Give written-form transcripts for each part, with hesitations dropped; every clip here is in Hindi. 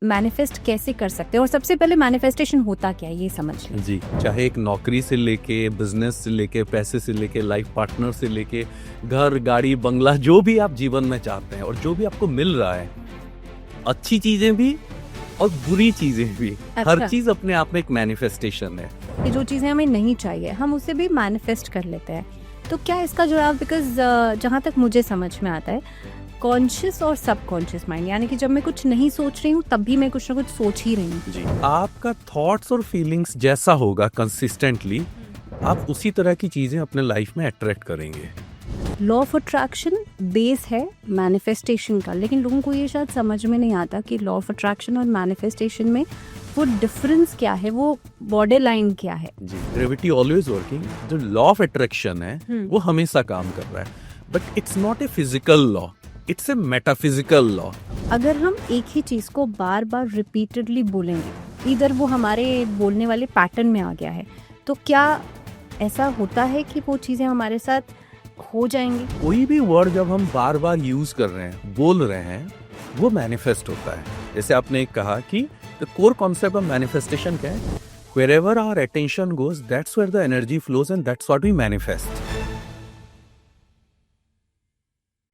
मैनिफेस्ट कैसे कर सकते हैं और सबसे पहले मैनिफेस्टेशन होता क्या है ये समझ लें। जी, चाहे एक नौकरी से लेके, बिजनेस से लेके, पैसे से लेके, लाइफ पार्टनर से लेके, घर, गाड़ी, बंगला, जो भी आप जीवन में चाहते हैं और जो भी आपको मिल रहा है, अच्छी चीजें भी और बुरी चीजें भी, अच्छा। हर चीज अपने आप में एक मैनिफेस्टेशन है। कि जो चीज़ें हमें नहीं चाहिए हम उसे भी मैनिफेस्ट कर लेते हैं। तो क्या इसका जवाब, बिकॉज जहाँ तक मुझे समझ में आता है, कॉन्शियस और सबकॉन्शियस माइंड, यानी कि जब मैं कुछ नहीं सोच रही हूँ तब भी मैं कुछ ना कुछ सोच ही रही हूँ। जी, आपका थॉट्स और फीलिंग्स जैसा होगा कंसिस्टेंटली, आप उसी तरह की चीजें अपने लाइफ में अट्रैक्ट करेंगे। लॉ ऑफ अट्रैक्शन बेस है मैनिफेस्टेशन का, लेकिन लोगों को ये शायद समझ में नहीं आता कि लॉ ऑफ अट्रैक्शन और मैनिफेस्टेशन में वो डिफरेंस क्या है, वो बॉर्डर लाइन क्या है। जी, ग्रेविटी ऑलवेज वर्किंग। जो लॉ ऑफ अट्रैक्शन है वो हमेशा काम कर रहा है, but it's not a physical law, it's a metaphysical law. अगर हम एक ही चीज़ को बार बार रिपीटेडली बोलेंगे, इधर वो हमारे बोलने वाले पैटर्न में आ गया है, तो क्या ऐसा होता है कि वो चीज़ें हमारे साथ हो जाएंगी। कोई भी वर्ड जब हम बार बार यूज कर रहे हैं, बोल रहे हैं, वो मैनिफेस्ट होता है। जैसे आपने एक कहा कि the core concept of manifestation क्या है, wherever our attention goes, that's where the energy flows and that's what we manifest.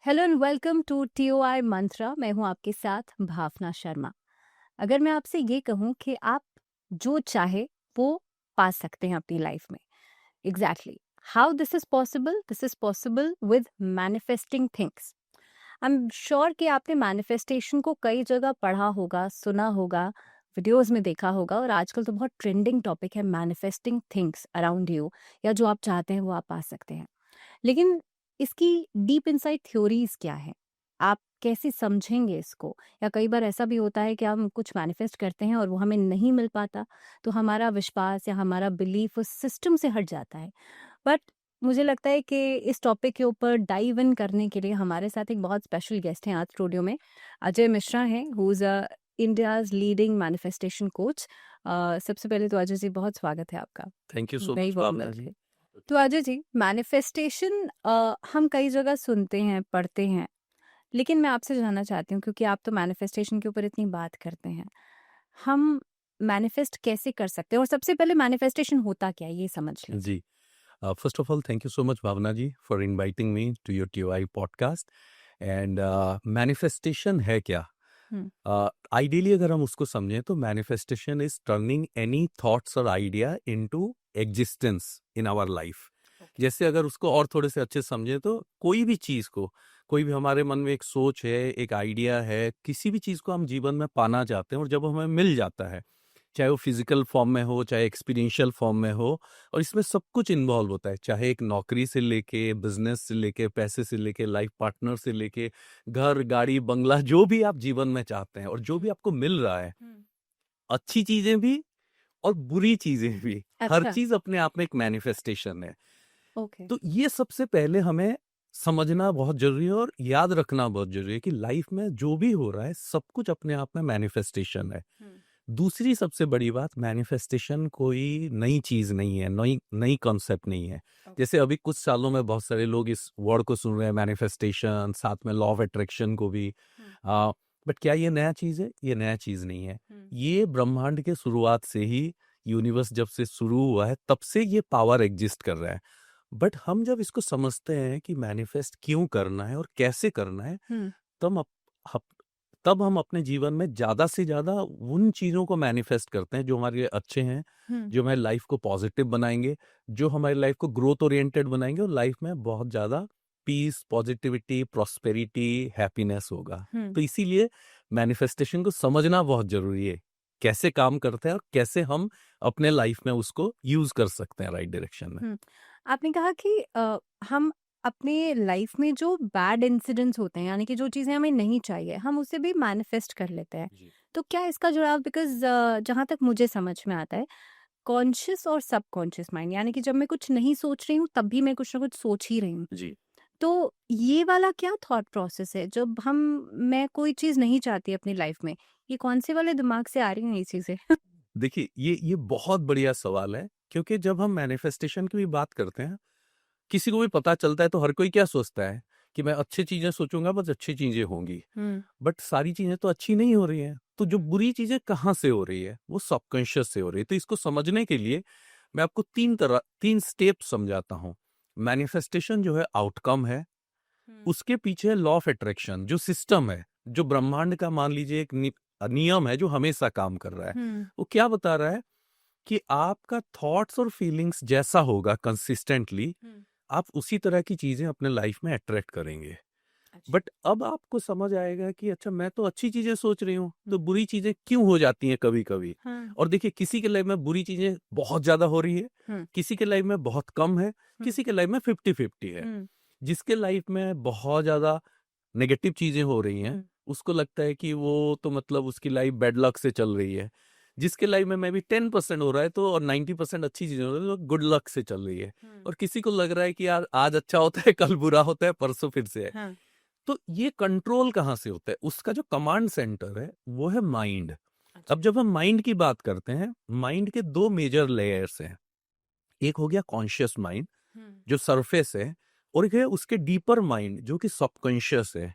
Hello and welcome to TOI Mantra. मैं हूं आपके साथ भावना शर्मा। अगर मैं आपसे ये कहूं कि आप जो चाहे वो पा सकते हैं अपनी लाइफ में, exactly how this is possible? This is possible with manifesting things. I am sure कि आपने मैनिफेस्टेशन को कई जगह पढ़ा होगा, सुना होगा, वीडियोस में देखा होगा, और आजकल तो बहुत ट्रेंडिंग टॉपिक है मैनिफेस्टिंग थिंग्स अराउंड यू, या जो आप चाहते हैं वो आप पा सकते हैं। लेकिन इसकी डीप इनसाइड थ्योरीज क्या है, आप कैसे समझेंगे इसको? या कई बार ऐसा भी होता है कि हम कुछ मैनिफेस्ट करते हैं और वो हमें नहीं मिल पाता, तो हमारा विश्वास या हमारा बिलीफ उस सिस्टम से हट जाता है। बट मुझे लगता है कि इस टॉपिक के ऊपर डाइव इन करने के लिए हमारे साथ एक बहुत स्पेशल गेस्ट हैं आज स्टूडियो में। अजय मिश्रा हैं, who is India's leading manifestation coach. सबसे पहले तो अजय जी बहुत स्वागत है आपका। Thank you so very much warm Bhavana ji. Welcome. तो अजय जी, मैनिफेस्टेशन हम कई जगह सुनते हैं, पढ़ते हैं, लेकिन मैं आपसे जानना चाहती हूँ, क्योंकि आप तो मैनिफेस्टेशन के ऊपर इतनी बात करते हैं, हम मैनिफेस्ट कैसे कर सकते हैं और सबसे पहले मैनिफेस्टेशन होता क्या है ये समझ लें। जी, first of all thank you so much Bhavna ji for inviting me to your TOI podcast. And manifestation है क्या? हम्म। आइडियली अगर हम उसको समझें तो manifestation is turning any thoughts और idea into existence in our life. जैसे अगर उसको और थोड़े से अच्छे से समझें तो कोई भी चीज़ को, कोई भी हमारे मन में एक सोच है, एक आइडिया है, किसी भी चीज़ को हम जीवन में पाना चाहते हैं और जब हमें मिल जाता है, चाहे वो फिजिकल फॉर्म में हो, चाहे एक्सपीरियंशियल फॉर्म में हो, और इसमें सब कुछ इन्वॉल्व होता है, चाहे एक नौकरी से लेके, बिजनेस से लेके, पैसे से लेके, लाइफ पार्टनर से लेके, घर, गाड़ी, बंगला, जो भी आप जीवन में चाहते हैं और जो भी आपको मिल रहा है, अच्छी चीजें भी और बुरी चीजें भी, हर अच्छा। चीज अपने आप में एक मैनिफेस्टेशन है। ओके। तो ये सबसे पहले हमें समझना बहुत जरूरी है और याद रखना बहुत जरूरी है कि लाइफ में जो भी हो रहा है सब कुछ अपने आप में मैनिफेस्टेशन है। दूसरी सबसे बड़ी बात, मैनिफेस्टेशन कोई नई चीज नहीं है, नई नई कॉन्सेप्ट नहीं है। जैसे अभी कुछ सालों में बहुत सारे लोग इस वर्ड को सुन रहे हैं, मैनिफेस्टेशन, साथ में लॉ ऑफ अट्रैक्शन को भी। बट क्या ये नया चीज है? ये नया चीज नहीं है। ये ब्रह्मांड के शुरुआत से ही, यूनिवर्स जब से शुरू हुआ है तब से ये पावर एग्जिस्ट कर रहा है। बट हम जब इसको समझते हैं कि मैनिफेस्ट क्यों करना है और कैसे करना है, तब तब हम अपने जीवन में ज्यादा से ज्यादा उन चीजों को मैनिफेस्ट करते हैं जो हमारे लिए अच्छे हैं, जो हमारी लाइफ को पॉजिटिव बनाएंगे, जो हमारी लाइफ को ग्रोथ ओरिएंटेड बनाएंगे और लाइफ में बहुत ज्यादा पीस, पॉजिटिविटी, प्रॉस्पेरिटी, हैप्पीनेस होगा। तो इसीलिए मैनिफेस्टेशन को समझना बहुत जरूरी है, कैसे काम करते हैं और कैसे हम अपने लाइफ में उसको यूज कर सकते हैं राइट डायरेक्शन में। आपने कहा कि हम अपने लाइफ में जो बैड इंसिडेंट्स होते हैं, यानी कि जो चीज़ें हमें नहीं चाहिए, हम उसे भी मैनिफेस्ट कर लेते हैं। जी। तो क्या इसका जवाब, बिकॉज जहाँ तक मुझे समझ में आता है, कॉन्शियस और सबकॉन्शियस माइंड, यानी कि जब मैं कुछ नहीं सोच रही हूँ तब भी मैं कुछ ना कुछ सोच ही रही हूँ। जी, तो ये वाला क्या थॉट प्रोसेस है, जब हम मैं कोई चीज़ नहीं चाहती अपनी लाइफ में, ये कौन से वाले दिमाग से आ रही हैं ये चीज़ें? देखिए ये बहुत बढ़िया सवाल है, क्योंकि जब हम मैनिफेस्टेशन की भी बात करते हैं, किसी को भी पता चलता है तो हर कोई क्या सोचता है कि मैं अच्छी चीजें सोचूंगा, बस अच्छी चीजें होंगी। हम्म। बट सारी चीजें तो अच्छी नहीं हो रही हैं। तो जो बुरी चीजें कहाँ से हो रही है, वो सबकॉन्शियस से हो रही है। तो इसको समझने के लिए मैं आपको तीन स्टेप समझाता हूँ। मैनिफेस्टेशन जो है आउटकम है, उसके पीछे लॉ ऑफ अट्रैक्शन जो सिस्टम है, जो ब्रह्मांड का मान लीजिए एक नियम है जो हमेशा काम कर रहा है। वो क्या बता रहा है कि आपका थॉट्स और फीलिंग्स जैसा होगा कंसिस्टेंटली, आप उसी तरह की चीजें अपने लाइफ में अट्रैक्ट करेंगे। बट अब आपको समझ आएगा कि अच्छा, मैं तो अच्छी चीजें सोच रही हूँ, तो बुरी चीजें क्यों हो जाती हैं कभी कभी। और देखिए, किसी के लाइफ में बुरी चीजें बहुत ज्यादा हो रही है, किसी के लाइफ में बहुत कम है, किसी के लाइफ में 50-50 है। जिसके लाइफ में बहुत ज्यादा नेगेटिव चीजें हो रही हैं, उसको लगता है कि वो तो मतलब उसकी लाइफ बैड लक से चल रही है। जिसके लाइफ में भी 10% हो रहा है तो, और 90% अच्छी चीजें हो रही है तो गुड लक से चल रही है। और किसी को लग रहा है कि यार आज अच्छा होता है, कल बुरा होता है, परसों फिर से है। तो ये कंट्रोल कहाँ से होता है? उसका जो कमांड सेंटर है वो है माइंड। अब जब हम माइंड की बात करते हैं, माइंड के दो मेजर लेयर्स हैं। एक हो गया कॉन्शियस माइंड जो सरफेस है, और एक है उसके डीपर माइंड जो कि सबकॉन्शियस है,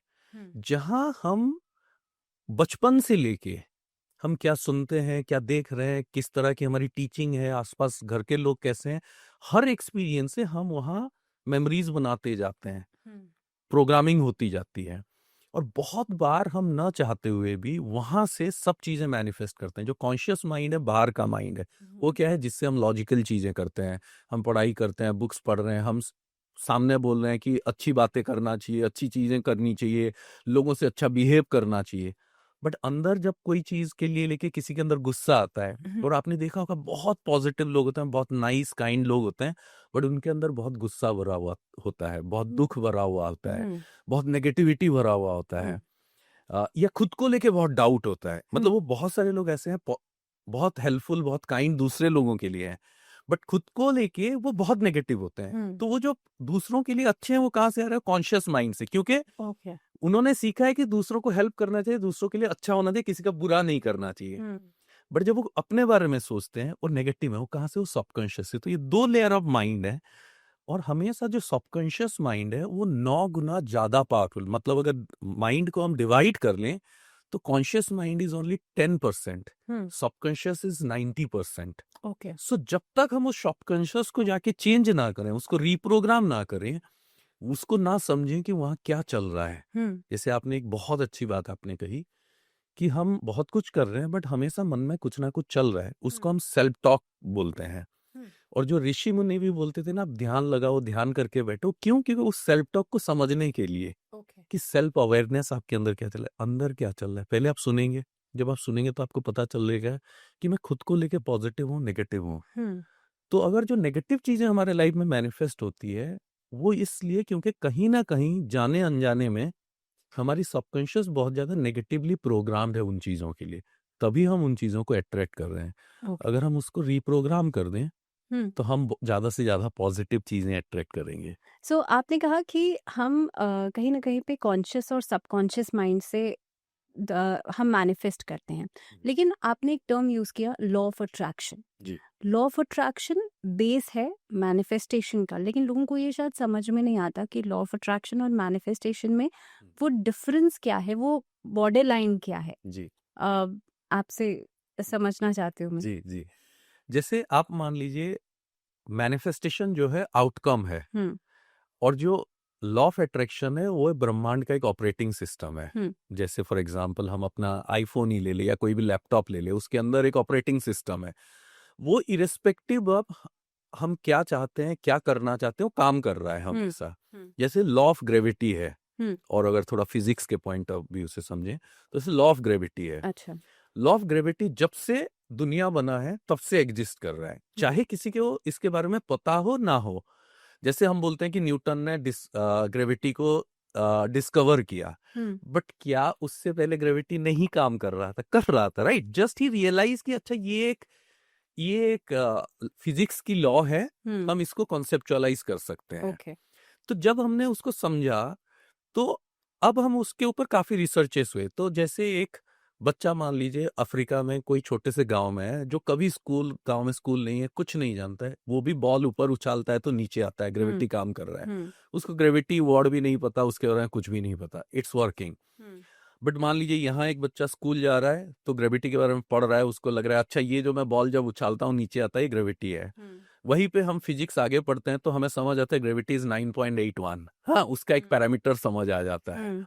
जहां हम बचपन से लेके हम क्या सुनते हैं, क्या देख रहे हैं, किस तरह की हमारी टीचिंग है, आसपास घर के लोग कैसे हैं, हर एक्सपीरियंस से हम वहां मेमोरीज बनाते जाते हैं, प्रोग्रामिंग होती जाती है। और बहुत बार हम ना चाहते हुए भी वहां से सब चीजें मैनिफेस्ट करते हैं। जो कॉन्शियस माइंड है, बाहर का माइंड है, वो क्या है, जिससे हम लॉजिकल चीजें करते हैं, हम पढ़ाई करते हैं, बुक्स पढ़ रहे हैं, हम सामने बोल रहे हैं कि अच्छी बातें करना चाहिए, अच्छी चीजें करनी चाहिए, लोगों से अच्छा बिहेव करना चाहिए। बट अंदर जब कोई चीज के लिए लेके किसी के अंदर गुस्सा आता है, और आपने देखा होगा बहुत पॉजिटिव लोग होते हैं, बहुत नाइस काइंड लोग होते हैं, बट उनके अंदर बहुत गुस्सा भरा हुआ होता है, बहुत दुख भरा हुआ होता है, बहुत नेगेटिविटी भरा हुआ होता है, या खुद को लेके बहुत डाउट होता है। मतलब वो बहुत सारे लोग ऐसे हैं, बहुत हेल्पफुल, बहुत काइंड दूसरे लोगों के लिए हैं, बट खुद को लेके वो बहुत नेगेटिव होते हैं। तो वो जो दूसरों के लिए अच्छे हैं, वो कहाँ से आ रहे हैं? कॉन्शियस माइंड से, क्योंकि उन्होंने सीखा है कि दूसरों को हेल्प करना चाहिए, दूसरों के लिए अच्छा होना चाहिए, किसी का बुरा नहीं करना चाहिए। बट जब वो अपने बारे में सोचते हैं और नेगेटिव है, वो कहाँ से? वो सबकॉन्शियस से। तो ये दो लेयर ऑफ माइंड है, और हमेशा जो सबकॉन्शियस माइंड है वो 9 गुना ज्यादा पावरफुल। मतलब अगर माइंड को हम डिवाइड कर लें तो conscious mind is only 10%, subconscious is 90%। Okay. So जब तक हम उस सबकॉन्शियस को जाके चेंज ना करें, उसको रिप्रोग्राम ना करें, उसको ना समझें कि वहां क्या चल रहा है। जैसे आपने एक बहुत अच्छी बात आपने कही कि हम बहुत कुछ कर रहे हैं, बट हमेशा मन में कुछ ना कुछ चल रहा है, उसको हम सेल्फ टॉक बोलते हैं। और जो ऋषि मुनि भी बोलते थे ना, आप ध्यान लगाओ, ध्यान करके बैठो। क्यों? क्योंकि उस सेल्फ टॉक को समझने के लिए, कि सेल्फ अवेयरनेस आपके अंदर क्या चल रहा है, अंदर क्या चल रहा है। पहले आप सुनेंगे, जब आप सुनेंगे तो आपको पता चलेगा कि मैं खुद को लेके पॉजिटिव हूँ, नेगेटिव हूँ। तो अगर जो नेगेटिव चीजें हमारे लाइफ में मैनिफेस्ट होती है, वो इसलिए क्योंकि कहीं ना कहीं जाने अनजाने में हमारी सबकॉन्शियस बहुत ज्यादा नेगेटिवली प्रोग्राम्ड है उन चीजों के लिए, तभी हम उन चीजों को अट्रैक्ट कर रहे हैं। अगर हम उसको रिप्रोग्राम कर दें तो हम ज्यादा से ज्यादा पॉजिटिव चीजें अट्रैक्ट करेंगे। सो आपने कहा कि हम कहीं ना कहीं पे कॉन्शियस और सबकॉन्शियस माइंड से हम मैनिफेस्ट करते हैं, लेकिन आपने एक टर्म यूज किया, लॉ ऑफ अट्रैक्शन। जी। लॉ ऑफ अट्रैक्शन बेस है मैनिफेस्टेशन का, लेकिन लोगों को ये शायद समझ में नहीं आता कि लॉ ऑफ अट्रैक्शन और मैनिफेस्टेशन में वो डिफरेंस क्या है, वो बॉर्डर लाइन क्या है। जी। आपसे समझना चाहती हूँ मैं। जी। जी। जैसे आप मान लीजिए, मैनिफेस्टेशन जो है आउटकम है, और जो लॉ ऑफ अट्रैक्शन है वो ब्रह्मांड का एक ऑपरेटिंग सिस्टम है। जैसे फॉर एग्जांपल हम अपना आईफोन ही ले ले या कोई भी लैपटॉप ले ले, उसके अंदर एक ऑपरेटिंग सिस्टम है। वो इरेस्पेक्टिव ऑफ हम क्या चाहते हैं, क्या करना चाहते हैं, वो काम कर रहा है हमेशा। जैसे लॉ ऑफ ग्रेविटी है, और अगर थोड़ा फिजिक्स के पॉइंट ऑफ व्यू से समझे तो जैसे लॉ ऑफ ग्रेविटी है। अच्छा। लॉ ऑफ ग्रेविटी जब से दुनिया बना है तब से एग्जिस्ट कर रहा है, चाहे किसी को इसके बारे में पता हो ना हो। जैसे हम बोलते हैं कि न्यूटन ने ग्रेविटी को डिस्कवर किया, बट क्या उससे पहले ग्रेविटी नहीं काम कर रहा था? कर रहा था, राइट? जस्ट ही रियलाइज कि अच्छा, ये एक फिजिक्स की लॉ है, हम इसको कॉन्सेप्चुअलाइज कर सकते हैं। Okay. तो जब हमने उसको समझा, तो अब हम उसके ऊपर काफी रिसर्चेस हुए। तो जैसे एक बच्चा मान लीजिए अफ्रीका में कोई छोटे से गांव में है, जो कभी गांव में स्कूल नहीं है, कुछ नहीं जानता है, वो भी बॉल ऊपर उछालता है तो नीचे आता है, ग्रेविटी काम कर रहा है, उसको ग्रेविटी वर्ड भी नहीं पता, उसके बारे में कुछ भी नहीं पता, इट्स वर्किंग। बट मान लीजिए यहाँ एक बच्चा स्कूल जा रहा है तो ग्रेविटी के बारे में पढ़ रहा है, उसको लग रहा है अच्छा ये जो मैं बॉल जब उछालता हूँ नीचे आता है, ग्रेविटी है। वहीं पे हम फिजिक्स आगे पढ़ते हैं तो हमें समझ आता है ग्रेविटी इज 9.81। हाँ, उसका एक पैरामीटर समझ आ जाता है।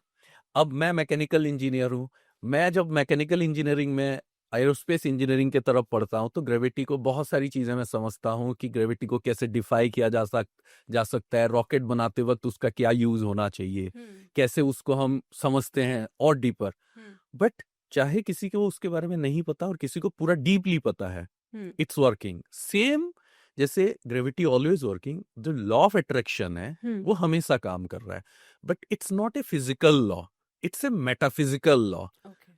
अब मैं मैकेनिकल इंजीनियर हूँ, मैं जब मैकेनिकल इंजीनियरिंग में एरोस्पेस इंजीनियरिंग की तरफ पढ़ता हूँ तो ग्रेविटी को बहुत सारी चीजें मैं समझता हूँ कि ग्रेविटी को कैसे डिफाई किया जा सकता है, रॉकेट बनाते वक्त उसका क्या यूज होना चाहिए, कैसे उसको हम समझते हैं और डीपर। बट चाहे किसी को उसके बारे में नहीं पता और किसी को पूरा डीपली पता है, इट्स वर्किंग सेम। जैसे ग्रेविटी ऑलवेज वर्किंग, जो लॉ ऑफ अट्रैक्शन है वो हमेशा काम कर रहा है, but it's not a physical law, it's a metaphysical law.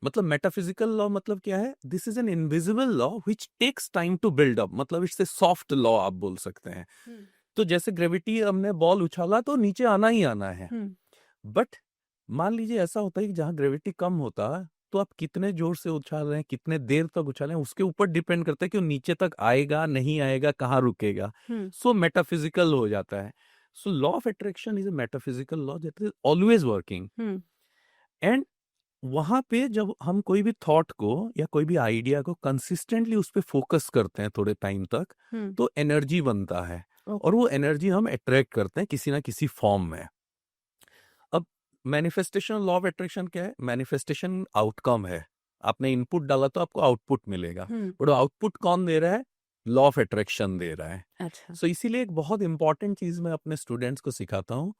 मतलब मेटाफिजिकल लॉ मतलब क्या है? This is an invisible law which takes time to build up, मतलब इट्स ए सॉफ्ट लॉ आप बोल सकते हैं। तो जैसे ग्रेविटी, हमने बॉल उछाला तो नीचे आना ही आना है। बट मान लीजिए ऐसा होता है कि जहां ग्रेविटी कम होता है तो आप कितने जोर से उछाल रहे हैं, कितने देर तक उछाल रहे हैं, उसके ऊपर डिपेंड करता है कि वो नीचे तक आएगा नहीं आएगा, कहाँ रुकेगा। सो मेटाफिजिकल हो जाता है। So law of attraction is a metaphysical law that is always working. And वहां पे जब हम कोई भी थॉट को या कोई भी आइडिया को कंसिस्टेंटली उस पर फोकस करते हैं थोड़े टाइम तक, तो एनर्जी बनता है और वो एनर्जी हम अट्रैक्ट करते हैं किसी ना किसी फॉर्म में। अब मैनिफेस्टेशन, लॉ ऑफ अट्रैक्शन क्या है? मैनिफेस्टेशन आउटकम है, आपने इनपुट डाला तो आपको आउटपुट मिलेगा, बट आउटपुट कौन दे रहा है? लॉ ऑफ अट्रैक्शन दे रहा है। अच्छा। सो इसीलिए एक बहुत इंपॉर्टेंट चीज मैं अपने स्टूडेंट्स को सिखाता हूँ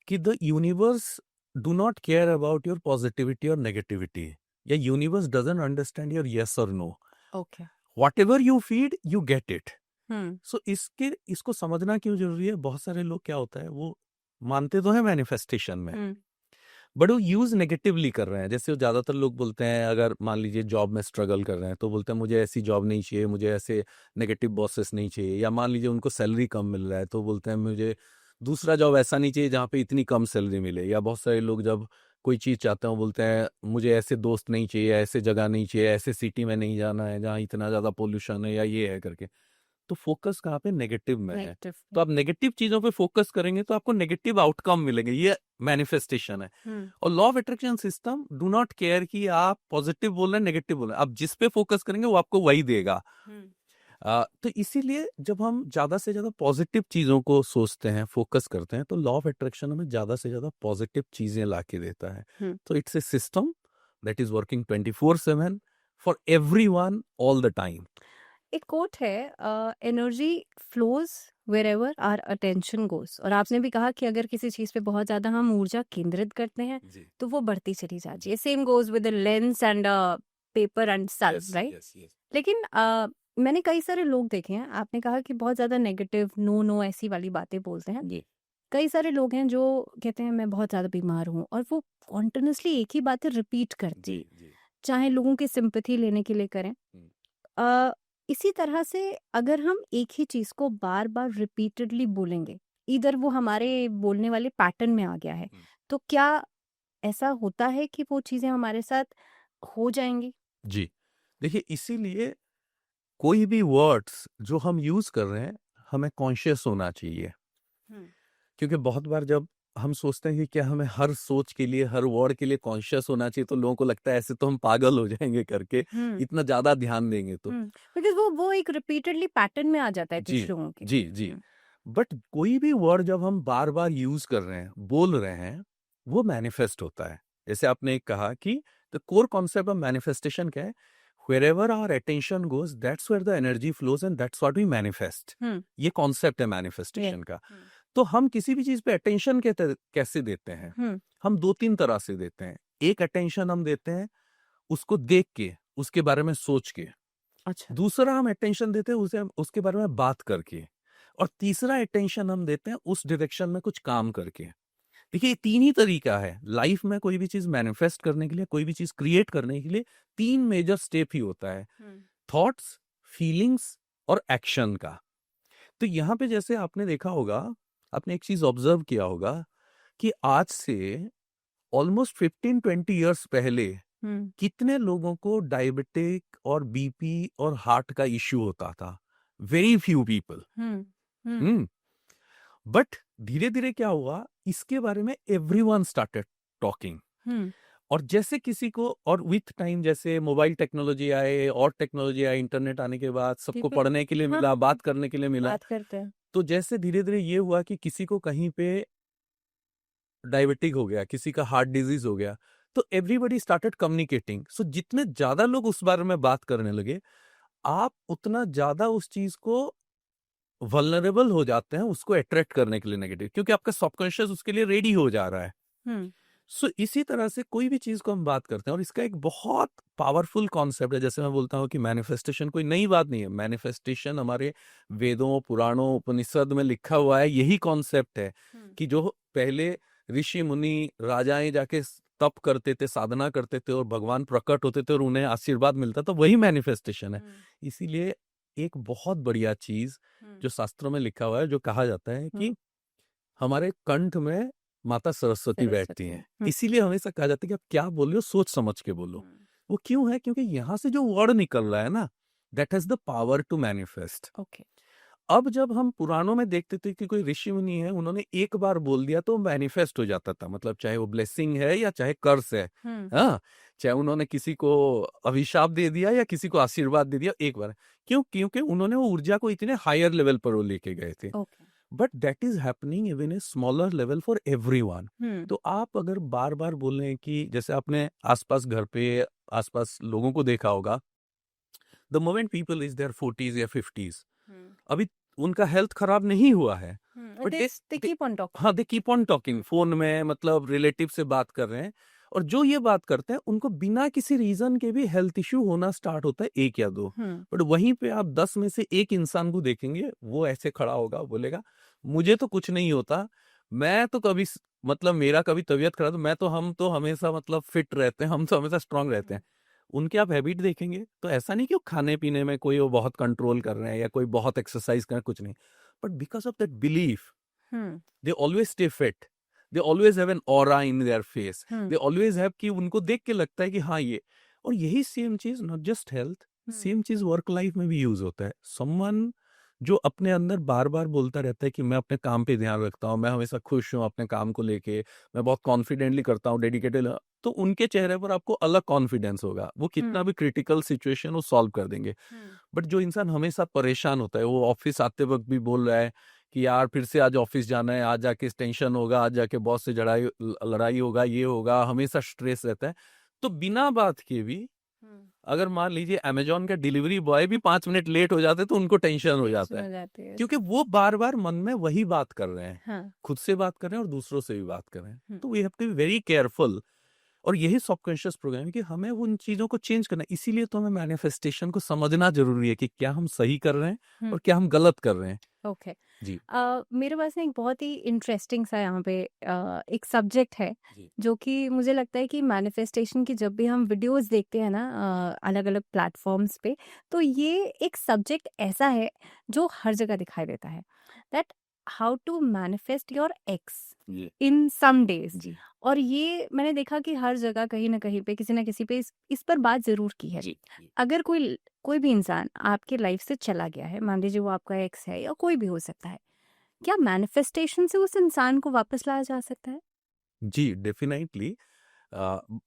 कि the universe do not care about your positivity और नेगेटिविटी, या universe doesn't understand your yes और no. Okay. Whatever you feed you get it. So इसको समझना क्यों जरूरी है? बहुत सारे लोग क्या होता है, वो मानते तो है मैनिफेस्टेशन में, बट वो यूज नेगेटिवली कर रहे हैं। जैसे वो ज्यादातर लोग बोलते हैं, अगर मान लीजिए जॉब में स्ट्रगल कर रहे हैं तो बोलते हैं मुझे ऐसी जॉब नहीं चाहिए, मुझे ऐसे नेगेटिव बॉसेस नहीं चाहिए। या मान लीजिए उनको सैलरी कम मिल रहा है तो बोलते हैं मुझे दूसरा जॉब ऐसा नहीं चाहिए जहाँ पे इतनी कम सैलरी मिले। या बहुत सारे लोग जब कोई चीज चाहते हैं वो बोलते हैं मुझे ऐसे दोस्त नहीं चाहिए, ऐसे जगह नहीं चाहिए, ऐसे सिटी में नहीं जाना है जहाँ इतना ज्यादा पोल्यूशन है या ये है करके। तो फोकस कहाँ पे? नेगेटिव में है। तो आप नेगेटिव चीजों पे फोकस करेंगे तो आपको नेगेटिव आउटकम मिलेंगे। ये मैनिफेस्टेशन है। और law of attraction system do not care कि आप पॉजिटिव बोल रहे हैं नेगेटिव बोल रहे हैं, आप जिस पे फोकस करेंगे वो आपको वही देगा। तो इसीलिए जब हम ज्यादा से ज्यादा पॉजिटिव चीजों को सोचते हैं, फोकस करते हैं, तो लॉ ऑफ अट्रैक्शन हमें ज्यादा से ज्यादा पॉजिटिव चीजें ला के देता है। तो it's a system that is working 24/7 for everyone all the time. एक कोट है, energy flows wherever our attention goes. और आपने भी कहा कि अगर किसी चीज पे बहुत ज्यादा हम ऊर्जा केंद्रित करते हैं तो वो बढ़ती चली जाती है। Same goes with the lens and paper and sulph, right? लेकिन मैंने कई सारे लोग देखे हैं, आपने कहा कि बहुत ज्यादा नेगेटिव नो नो ऐसी वाली बातें बोलते हैं। कई सारे लोग हैं जो कहते हैं मैं बहुत ज्यादा बीमार हूँ, और वो कॉन्टिन्यूसली एक ही बातें रिपीट करते हैं, चाहे लोगों की सिंपैथी लेने के लिए करें। इसी तरह से अगर हम एक ही चीज को बार बार रिपीटेडली बोलेंगे, इधर वो हमारे बोलने वाले पैटर्न में आ गया है, तो क्या ऐसा होता है कि वो चीजें हमारे साथ हो जाएंगी? जी, देखिए इसीलिए कोई भी वर्ड्स जो हम यूज कर रहे हैं हमें कॉन्शियस होना चाहिए। क्योंकि बहुत बार जब हम सोचते हैं कि क्या हमें हर सोच के लिए, हर वर्ड के लिए कॉन्शियस होना चाहिए, तो लोगों को लगता है ऐसे तो हम पागल हो जाएंगे करके, इतना ज्यादा ध्यान देंगे तो। बिकॉज वो एक रिपीटेडली पैटर्न में आ जाता है कुछ लोगों के। जी। बट कोई भी वर्ड जब हम बार बार यूज कर रहे हैं, बोल रहे हैं, वो मैनिफेस्ट होता है। जैसे आपने कहा कि the core concept of manifestation क्या है? Wherever our attention goes, that's where the energy flows and that's what we manifest. ये कॉन्सेप्ट है मैनिफेस्टेशन का। तो हम किसी भी चीज पे अटेंशन कैसे देते हैं? हम दो तीन तरह से देते हैं। एक अटेंशन हम देते हैं उसको देख के, उसके बारे में सोच के। अच्छा। दूसरा हम अटेंशन देते हैं उसके बारे में बात करके। और तीसरा अटेंशन हम देते हैं उस डायरेक्शन में कुछ काम करके। देखिए ये तीन ही तरीका है लाइफ में कोई भी चीज मैनिफेस्ट करने के लिए, कोई भी चीज क्रिएट करने के लिए। तीन मेजर स्टेप ही होता है, थॉट्स, फीलिंग्स और एक्शन का। तो यहाँ पे जैसे आपने देखा होगा, आपने एक चीज ऑब्जर्व किया होगा कि आज से ऑलमोस्ट 15-20 इयर्स पहले कितने लोगों को डायबिटिक और बीपी और हार्ट का इश्यू होता था? Very few people. बट धीरे धीरे क्या हुआ, इसके बारे में एवरीवन स्टार्टेड टॉकिंग। और जैसे किसी को, और विथ टाइम जैसे मोबाइल टेक्नोलॉजी आए और टेक्नोलॉजी आए, इंटरनेट आने के बाद सबको people पढ़ने के लिए हाँ मिला, बात करने के लिए मिला, बात करते हैं तो जैसे धीरे धीरे ये हुआ कि किसी को कहीं पे डायबिटिक हो गया, किसी का हार्ट डिजीज हो गया, तो एवरीबॉडी स्टार्टेड कम्युनिकेटिंग। सो जितने ज्यादा लोग उस बारे में बात करने लगे, आप उतना ज्यादा उस चीज को वल्नरेबल हो जाते हैं उसको अट्रैक्ट करने के लिए नेगेटिव, क्योंकि आपका सबकॉन्शियस उसके लिए रेडी हो जा रहा है। हम्म सो इसी तरह से कोई भी चीज को हम बात करते हैं, और इसका एक बहुत पावरफुल कॉन्सेप्ट है। जैसे मैं बोलता हूँ कि मैनिफेस्टेशन कोई नई बात नहीं है। मैनिफेस्टेशन हमारे वेदों, पुराणों, उपनिषद में लिखा हुआ है। यही कॉन्सेप्ट है कि जो पहले ऋषि मुनि राजाएं जाके तप करते थे, साधना करते थे, और भगवान प्रकट होते थे और उन्हें आशीर्वाद मिलता था, वही मैनिफेस्टेशन है। इसीलिए एक बहुत बढ़िया चीज जो शास्त्रों में लिखा हुआ है, जो कहा जाता है कि हमारे कंठ में माता सरस्वती बैठती हैं, इसीलिए हमेशा कहा जाता है कि आप क्या बोल रहे हो सोच समझ के बोलो। वो क्यों है? क्योंकि यहाँ से जो वर्ड निकल रहा है ना, that has the power to manifest. Okay अब जब हम पुराणों में देखते थे कि कोई ऋषि मुनि है, उन्होंने एक बार बोल दिया तो मैनिफेस्ट हो जाता था, मतलब चाहे वो ब्लेसिंग है या चाहे कर्स है। हाँ, चाहे उन्होंने किसी को अभिशाप दे दिया या किसी को आशीर्वाद दे दिया, एक बार। क्यों? क्योंकि उन्होंने वो ऊर्जा को इतने हायर लेवल पर वो लेके गए थे। But that is happening even a smaller level for everyone. तो आप अगर बार बार बोल रहे हैं कि जैसे आपने आसपास घर पे आसपास लोगों को देखा होगा, the moment people is there 40s या 50s, अभी उनका हेल्थ खराब नहीं हुआ है, but they keep on talking हाँ, they keep on talking phone में, मतलब रिलेटिव से बात कर रहे हैं। और जो ये बात करते हैं उनको बिना किसी रीजन के भी हेल्थ इश्यू होना स्टार्ट होता है, एक या दो। बट वहीं पे आप 10 में से एक इंसान को देखेंगे, वो ऐसे खड़ा होगा, बोलेगा मुझे तो कुछ नहीं होता, मैं तो कभी मतलब मेरा कभी तबीयत खराब, हम तो हमेशा मतलब फिट रहते हैं, हम तो हमेशा स्ट्रांग रहते हैं। उनके आप हैबिट देखेंगे तो ऐसा नहीं कि वो खाने पीने में कोई वो बहुत कंट्रोल कर रहे हैं या कोई बहुत एक्सरसाइज कर रहे हैं, कुछ नहीं, but because of that belief they always stay fit, they always have an aura in their face, they always have कि उनको देख के लगता है कि हाँ ये। और यही सेम चीज नॉट जस्ट हेल्थ, सेम चीज वर्क लाइफ में भी यूज होता है। समवन जो अपने अंदर बार बार बोलता रहता है कि मैं अपने काम पे ध्यान रखता हूँ, मैं हमेशा खुश हूँ अपने काम को लेके, मैं बहुत कॉन्फिडेंटली करता हूँ, डेडिकेटेड, तो उनके चेहरे पर आपको अलग कॉन्फिडेंस होगा, वो कितना भी क्रिटिकल सिचुएशन वो सॉल्व कर देंगे। बट जो इंसान हमेशा परेशान होता है, वो ऑफिस आते वक्त भी बोल रहा है कि यार फिर से आज ऑफिस जाना है, आज जाके टेंशन होगा, आज जाके बॉस से लड़ाई होगा, ये होगा, हमेशा स्ट्रेस रहता है, तो बिना बात के भी अगर मान लीजिए अमेजोन का डिलीवरी बॉय भी 5 मिनट लेट हो जाते तो उनको टेंशन हो जाता है, क्योंकि वो बार बार मन में वही बात कर रहे हैं। हाँ. खुद से बात कर रहे हैं और दूसरों से भी बात कर रहे हैं। तो we have to be very careful. और यही सबकॉन्शियस प्रोग्राम है कि हमें उन चीजों को चेंज करना है। इसीलिए तो हमें मैनिफेस्टेशन को समझना जरूरी है कि क्या हम सही कर रहे हैं और क्या हम गलत कर रहे हैं। ओके जी। मेरे पास ना एक बहुत ही इंटरेस्टिंग सा यहाँ पे एक सब्जेक्ट है जी। जो कि मुझे लगता है कि मैनिफेस्टेशन की जब भी हम वीडियोस देखते हैं ना अलग अलग प्लेटफॉर्म्स पे, तो ये एक सब्जेक्ट ऐसा है जो हर जगह दिखाई देता है, that how to manifest your ex जी। In some days. जी। और ये मैंने देखा कि हर जगह कहीं ना कहीं पे किसी ना किसी पे इस पर बात जरूर की है। जी। अगर कोई भी इंसान आपकी लाइफ से चला गया है, मान लीजिए वो आपका एक्स है या कोई भी हो सकता है, क्या मैनिफेस्टेशन से उस इंसान को वापस लाया जा सकता है? जी, डेफिनेटली।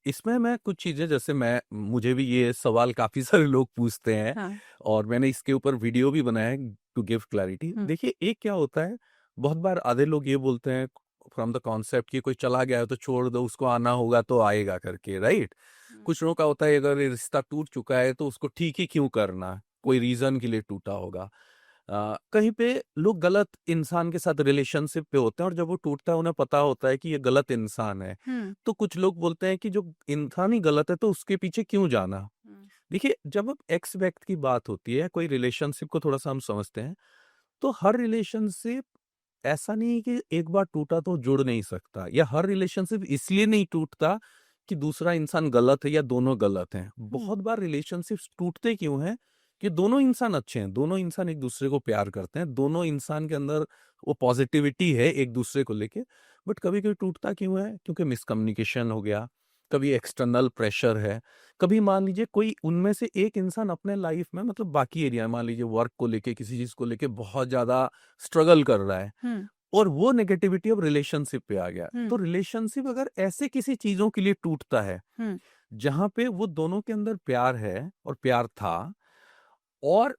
इसमें मैं कुछ चीजें, जैसे मुझे भी ये सवाल काफी सारे लोग पूछते हैं। हाँ. और मैंने इसके ऊपर वीडियो भी बनाया है टू गिव क्लैरिटी। देखिए, एक क्या होता है, बहुत बार आधे लोग ये बोलते हैं फ्रॉम द कॉन्सेप्ट कि कोई चला गया है तो छोड़ दो, उसको आना होगा तो आएगा करके, राइट। कुछ लोगों का होता है अगर ये रिश्ता टूट चुका है तो उसको ठीक ही क्यों करना, कोई रीजन के लिए टूटा होगा। कहीं पे लोग गलत इंसान के साथ रिलेशनशिप पे होते हैं और जब वो टूटता है उन्हें पता होता है कि ये गलत इंसान है, तो कुछ लोग बोलते हैं कि जो इंसान ही गलत है तो उसके पीछे क्यों जाना। देखिए, जब अब एक्स व्यक्ति की बात होती है, कोई रिलेशनशिप को थोड़ा सा हम समझते हैं, तो हर रिलेशनशिप ऐसा नहीं है कि एक बार टूटा तो जुड़ नहीं सकता, या हर रिलेशनशिप इसलिए नहीं टूटता कि दूसरा इंसान गलत है या दोनों गलत हैं। बहुत बार रिलेशनशिप्स टूटते क्यों हैं कि दोनों इंसान अच्छे हैं, दोनों इंसान एक दूसरे को प्यार करते हैं, दोनों इंसान के अंदर वो पॉजिटिविटी है एक दूसरे को लेके। बट कभी कभी टूटता क्यों है? क्योंकि मिसकम्युनिकेशन हो गया, कभी एक्सटर्नल प्रेशर है, कभी मान लीजिए कोई उनमें से एक इंसान अपने लाइफ में, मतलब बाकी एरिया, मान लीजिए वर्क को लेके, किसी चीज को लेके बहुत ज्यादा स्ट्रगल कर रहा है, और वो नेगेटिविटी अब रिलेशनशिप पे आ गया। हम्म तो रिलेशनशिप अगर ऐसे किसी चीजों के लिए टूटता है हम्म जहां पे वो दोनों के अंदर प्यार है और प्यार था, और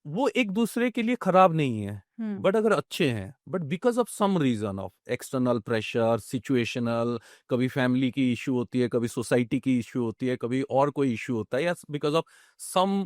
वो एक दूसरे के लिए खराब नहीं है, हम्म बट अगर अच्छे हैं, but because of some reason of external pressure, situational, कभी फैमिली की इश्यू होती है, कभी सोसाइटी की इश्यू होती है, कभी और कोई इश्यू होता है, या because of some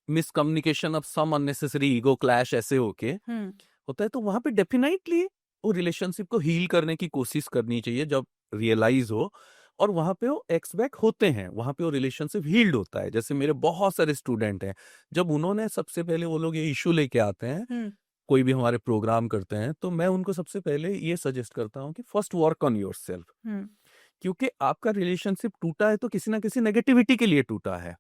miscommunication of some unnecessary ego clash ऐसे होके हम्म होता है, तो वहां पे डेफिनेटली वो रिलेशनशिप को हील करने की कोशिश करनी चाहिए जब रियलाइज हो, और वहां पे वो एक्सपेक्ट होते हैं, वहां पे वो रिलेशनशिप हील्ड होता है। जैसे मेरे बहुत सारे स्टूडेंट हैं, जब उन्होंने सबसे पहले वो लोग ये इशू लेके आते हैं, हम्म कोई भी हमारे प्रोग्राम करते हैं, तो मैं उनको सबसे पहले ये सजेस्ट करता हूँ कि फर्स्ट वर्क ऑन योरसेल्फ, हम्म क्योंकि आपका रिलेशनशिप टूटा है तो किसी ना किसी नेगेटिविटी के लिए टूटा है।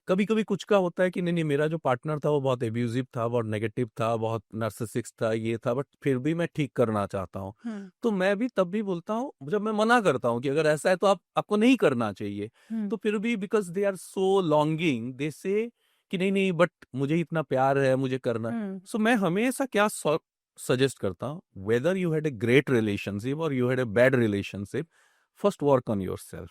कभी कभी कुछ का होता है कि नहीं नहीं, मेरा जो पार्टनर था वो बहुत एब्यूजिव था, बहुत नेगेटिव था, बहुत नार्सिसिस्ट था, ये था, बट फिर भी मैं ठीक करना चाहता हूँ। हम्म तो मैं भी तब भी बोलता हूँ, जब मैं मना करता हूँ कि अगर ऐसा है तो आपको नहीं करना चाहिए, हम्म तो फिर भी because they are so longing, they say कि नहीं नहीं, बट मुझे इतना प्यार है, मुझे करना। हम्म सो मैं हमेशा क्या सजेस्ट करता हूँ, whether you had a great relationship और you had a bad relationship, first work on yourself.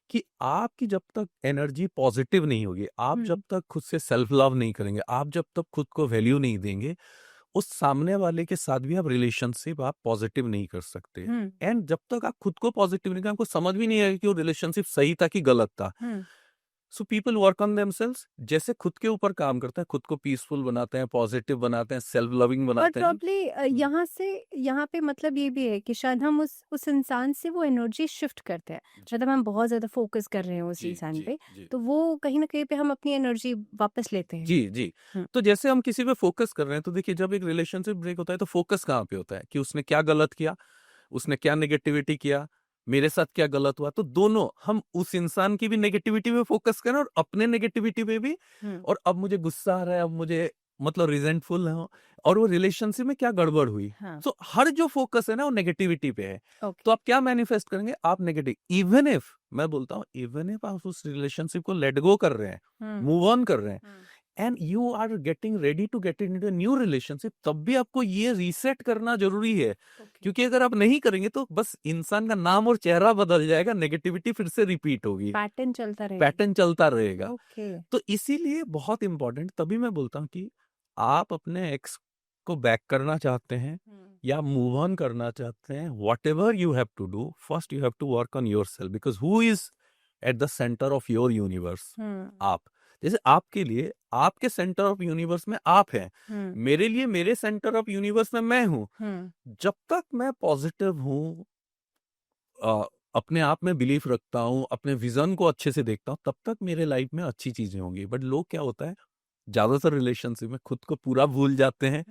कि आपकी जब तक एनर्जी पॉजिटिव नहीं होगी, आप जब तक खुद से सेल्फ लव नहीं करेंगे, आप जब तक खुद को वैल्यू नहीं देंगे, उस सामने वाले के साथ भी आप रिलेशनशिप आप पॉजिटिव नहीं कर सकते। हम्म एंड जब तक आप खुद को पॉजिटिव नहीं करेंगे, आपको समझ भी नहीं आएगा कि वो रिलेशनशिप सही था कि गलत था। Hmm so people work on themselves, जैसे खुद के ऊपर काम करते हैं, खुद को पीसफुल बनाते हैं, पॉजिटिव बनाते हैं, सेल्फ लविंग और बनाते हैं। प्रॉब्ली यहाँ से यहाँ पे मतलब ये भी है कि शायद हम उस इंसान से वो एनर्जी शिफ्ट करते हैं। जी मतलब हम बहुत ज्यादा फोकस कर रहे हैं उस जी इंसान जी पे, जी तो वो कहीं ना कहीं पे हम अपनी एनर्जी वापस लेते हैं। जी जी। हम्म तो जैसे हम किसी पे फोकस कर रहे हैं, तो देखिए जब एक रिलेशनशिप ब्रेक होता है तो फोकस कहाँ पे होता है कि उसने क्या गलत किया, उसने क्या नेगेटिविटी किया, मेरे साथ क्या गलत हुआ। तो दोनों हम उस इंसान की भी नेगेटिविटी पे फोकस करें और अपने नेगेटिविटी पे भी, हम्म और अब मुझे गुस्सा आ रहा है, अब मुझे मतलब रिजेंटफुल है, और वो रिलेशनशिप में क्या गड़बड़ हुई। हाँ सो हर जो फोकस है ना वो नेगेटिविटी पे है। ओके तो आप क्या मैनिफेस्ट करेंगे, आप नेगेटिव, इवन इफ, मैं बोलता हूँ इवन इफ आप उस रिलेशनशिप को लेट गो कर रहे हैं, हम्म मूव ऑन कर रहे हैं, hmm and you are getting ready to get in new relationship, तब भी आपको ये रीसेट करना जरूरी है। ओके क्योंकि अगर आप नहीं करेंगे तो बस इंसान का नाम और चेहरा बदल जाएगा, नेगेटिविटी फिर से रिपीट होगी, पैटर्न चलता रहेगा। पैटर्न चलता रहेगा। ओके तो इसीलिए बहुत इंपॉर्टेंट, तभी मैं बोलता हूँ कि आप अपने एक्स को बैक करना चाहते हैं या मूव ऑन करना चाहते हैं, whatever you have to do, first you have to work on yourself, because who is at the centre of your universe, hmm आप। जैसे आपके लिए आपके सेंटर ऑफ यूनिवर्स में आप हैं, हम्म मेरे लिए मेरे सेंटर ऑफ यूनिवर्स में मैं हूं। हम्म जब तक मैं पॉजिटिव हूं, अपने आप में बिलीफ रखता हूं, अपने विजन को अच्छे से देखता हूं, तब तक मेरे लाइफ में अच्छी चीजें होंगी। बट लोग क्या होता है, ज्यादातर रिलेशनशिप में खुद को पूरा भूल जाते हैं,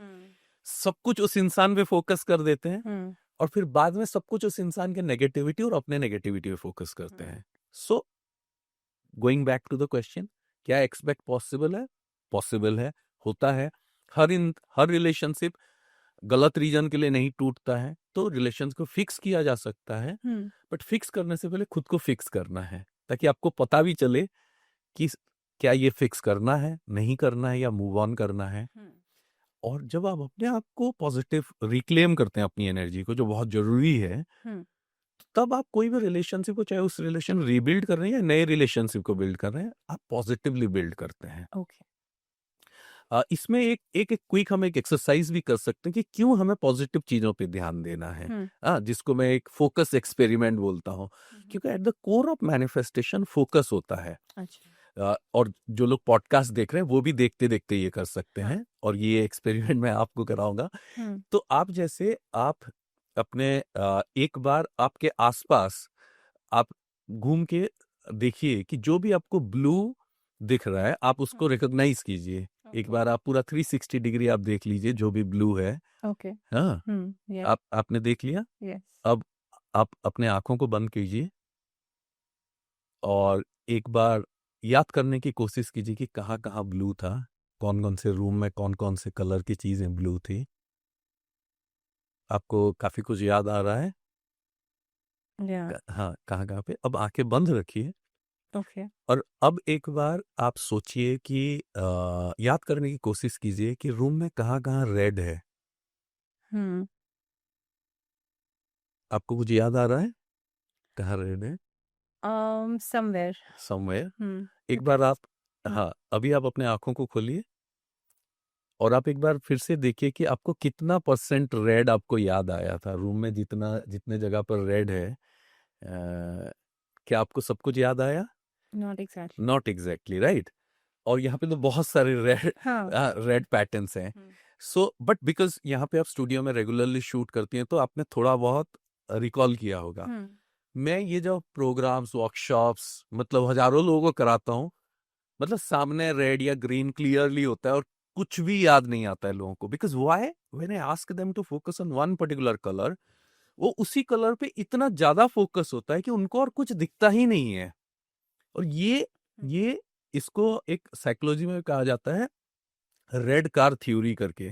सब कुछ उस इंसान पे फोकस कर देते हैं, हम्म और फिर बाद में सब कुछ उस इंसान के नेगेटिविटी और अपने नेगेटिविटी पे फोकस करते हैं। So going back to the question, क्या एक्सपेक्ट पॉसिबल है? पॉसिबल है, होता है। हर रिलेशनशिप गलत रीजन के लिए नहीं टूटता है, तो रिलेशन को फिक्स किया जा सकता है, हम्म बट फिक्स करने से पहले खुद को फिक्स करना है, ताकि आपको पता भी चले कि क्या ये फिक्स करना है, नहीं करना है, या मूव ऑन करना है। और जब आप अपने आप को पॉजिटिव रिक्लेम करते हैं, अपनी एनर्जी को, जो बहुत जरूरी है, हम्म तब आप कोई भी रिलेशनशिप को, चाहे उस रिलेशन रीबिल्ड कर रहे हैं या नए रिलेशनशिप को बिल्ड कर रहे हैं, आप पॉजिटिवली बिल्ड करते हैं। ओके इसमें एक क्विक हम एक एक्सरसाइज भी कर सकते हैं कि क्यों हमें पॉजिटिव चीजों पे ध्यान देना है। जिसको मैं एक फोकस एक्सपेरिमेंट बोलता हूँ, क्योंकि at the core of manifestation focus होता है। अच्छा और जो लोग पॉडकास्ट देख रहे हैं वो भी देखते देखते ये कर सकते हाँ हैं, और ये एक्सपेरिमेंट मैं आपको कराऊंगा। तो आप जैसे आप अपने एक बार आपके आसपास आप घूम के देखिए कि जो भी आपको ब्लू दिख रहा है, आप उसको रिकॉग्नाइज कीजिए। एक बार आप पूरा 360 डिग्री आप देख लीजिए जो भी ब्लू है। ओके हाँ, यस आपने देख लिया। यस अब आप अपने आंखों को बंद कीजिए और एक बार याद करने की कोशिश कीजिए कि कहाँ कहाँ ब्लू था, कौन कौन से रूम में कौन कौन से कलर की चीजें ब्लू थी। आपको काफी कुछ याद आ रहा है? या हाँ, कहाँ कहाँ पे। अब आंखें बंद रखिए ओके और अब एक बार आप सोचिए कि याद करने की कोशिश कीजिए कि रूम में कहाँ कहाँ रेड है। हम्म आपको कुछ याद आ रहा है कहाँ रेड है? समवेयर। समवेयर। हम्म एक बार आप, हम्म हाँ अभी आप अपने आंखों को खोलिए और आप एक बार फिर से देखिए कि आपको कितना परसेंट रेड आपको याद आया था रूम में, जितना जितने जगह पर रेड है, क्या आपको सब कुछ याद आया? Not exactly. Not exactly right. और यहाँ पे तो बहुत सारे रेड हाँ। रेड पैटर्न्स हैं। सो बट बिकॉज यहाँ पे आप स्टूडियो में रेगुलरली शूट करती हैं तो आपने थोड़ा बहुत रिकॉल किया होगा। मैं ये जो प्रोग्राम्स वर्कशॉप्स मतलब हजारों लोगों को कराता हूँ, मतलब सामने रेड या ग्रीन क्लियरली होता है और कुछ भी याद नहीं आता है लोगों को। Because why when I ask them to focus on one particular colour, वो उसी कलर पे इतना ज्यादा फोकस होता है कि उनको और कुछ दिखता ही नहीं है। और ये इसको एक साइकोलॉजी में कहा जाता है रेड कार थ्योरी करके।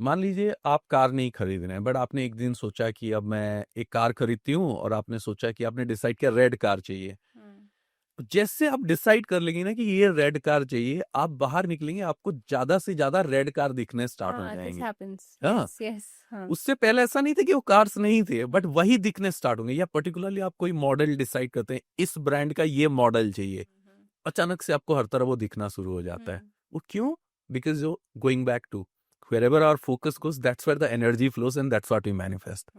मान लीजिए आप कार नहीं खरीद रहे हैं बट आपने एक दिन सोचा कि अब मैं एक कार खरीदती हूँ और आपने सोचा कि आपने डिसाइड किया रेड कार चाहिए। जैसे आप डिसाइड कर लेंगे ना कि ये रेड कार चाहिए, आप बाहर निकलेंगे आपको ज्यादा से ज्यादा रेड कार दिखने स्टार्ट हो हाँ, दिस जाएंगे। हैपेंस। हाँ, यस यस। हाँ। उससे पहले ऐसा नहीं था कि वो कार्स नहीं थे बट वही दिखने स्टार्ट होंगे। या पर्टिकुलरली आप कोई मॉडल डिसाइड करते हैं इस ब्रांड का ये मॉडल चाहिए, अचानक से आपको हर तरफ वो दिखना शुरू हो जाता है। वो क्यों? बिकॉज जो going back to wherever our focus goes, that's where the energy flows and that's what we manifest.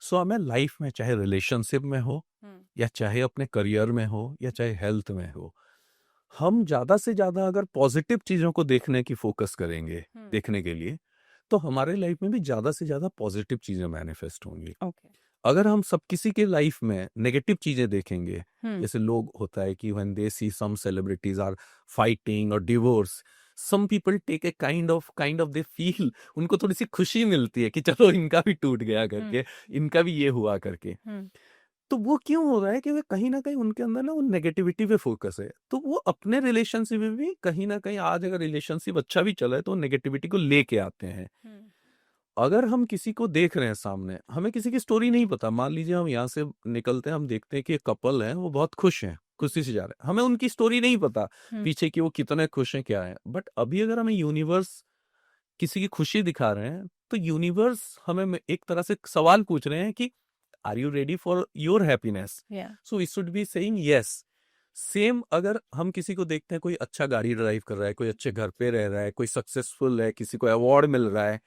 So हमें लाइफ में चाहे रिलेशनशिप में हो या चाहे अपने करियर में हो या चाहे हेल्थ में हो, हम ज्यादा से ज्यादा अगर पॉजिटिव चीजों को देखने की फोकस करेंगे देखने के लिए, तो हमारे लाइफ में भी ज्यादा से ज्यादा पॉजिटिव चीजें मैनिफेस्ट होंगी। ओके। अगर हम सब किसी के लाइफ में नेगेटिव चीजें देखेंगे, जैसे लोग होता है कि when they see some celebrities are fighting और divorce, some people take a kind of they feel, उनको थोड़ी सी खुशी मिलती है कि चलो इनका भी टूट गया करके, इनका भी ये हुआ करके। तो वो क्यों हो रहा है कि वे कहीं ना कहीं उनके अंदर ना वो नेगेटिविटी पे फोकस है। तो वो अपने रिलेशनशिप में भी कहीं ना कहीं, आज अगर रिलेशनशिप अच्छा भी चला है तो नेगेटिविटी को लेके आते हैं। अगर हम किसी को देख रहे हैं सामने, हमें किसी की स्टोरी नहीं पता, मान लीजिए हम यहाँ से निकलते हैं, हम देखते हैं कि एक कपल है वो बहुत खुश हैं, खुशी से जा रहे हैं, हमें उनकी स्टोरी नहीं पता पीछे कि वो कितने खुश हैं क्या है। बट अभी अगर हमें यूनिवर्स किसी की खुशी दिखा रहे हैं तो यूनिवर्स हमें एक तरह से सवाल पूछ रहे हैं कि are you ready for your happiness? So we should be saying yes. Same अगर हम किसी को देखते हैं कोई अच्छा गाड़ी ड्राइव कर रहा है, कोई अच्छे घर पे रह रहा है, कोई सक्सेसफुल है, किसी को अवार्ड मिल रहा है,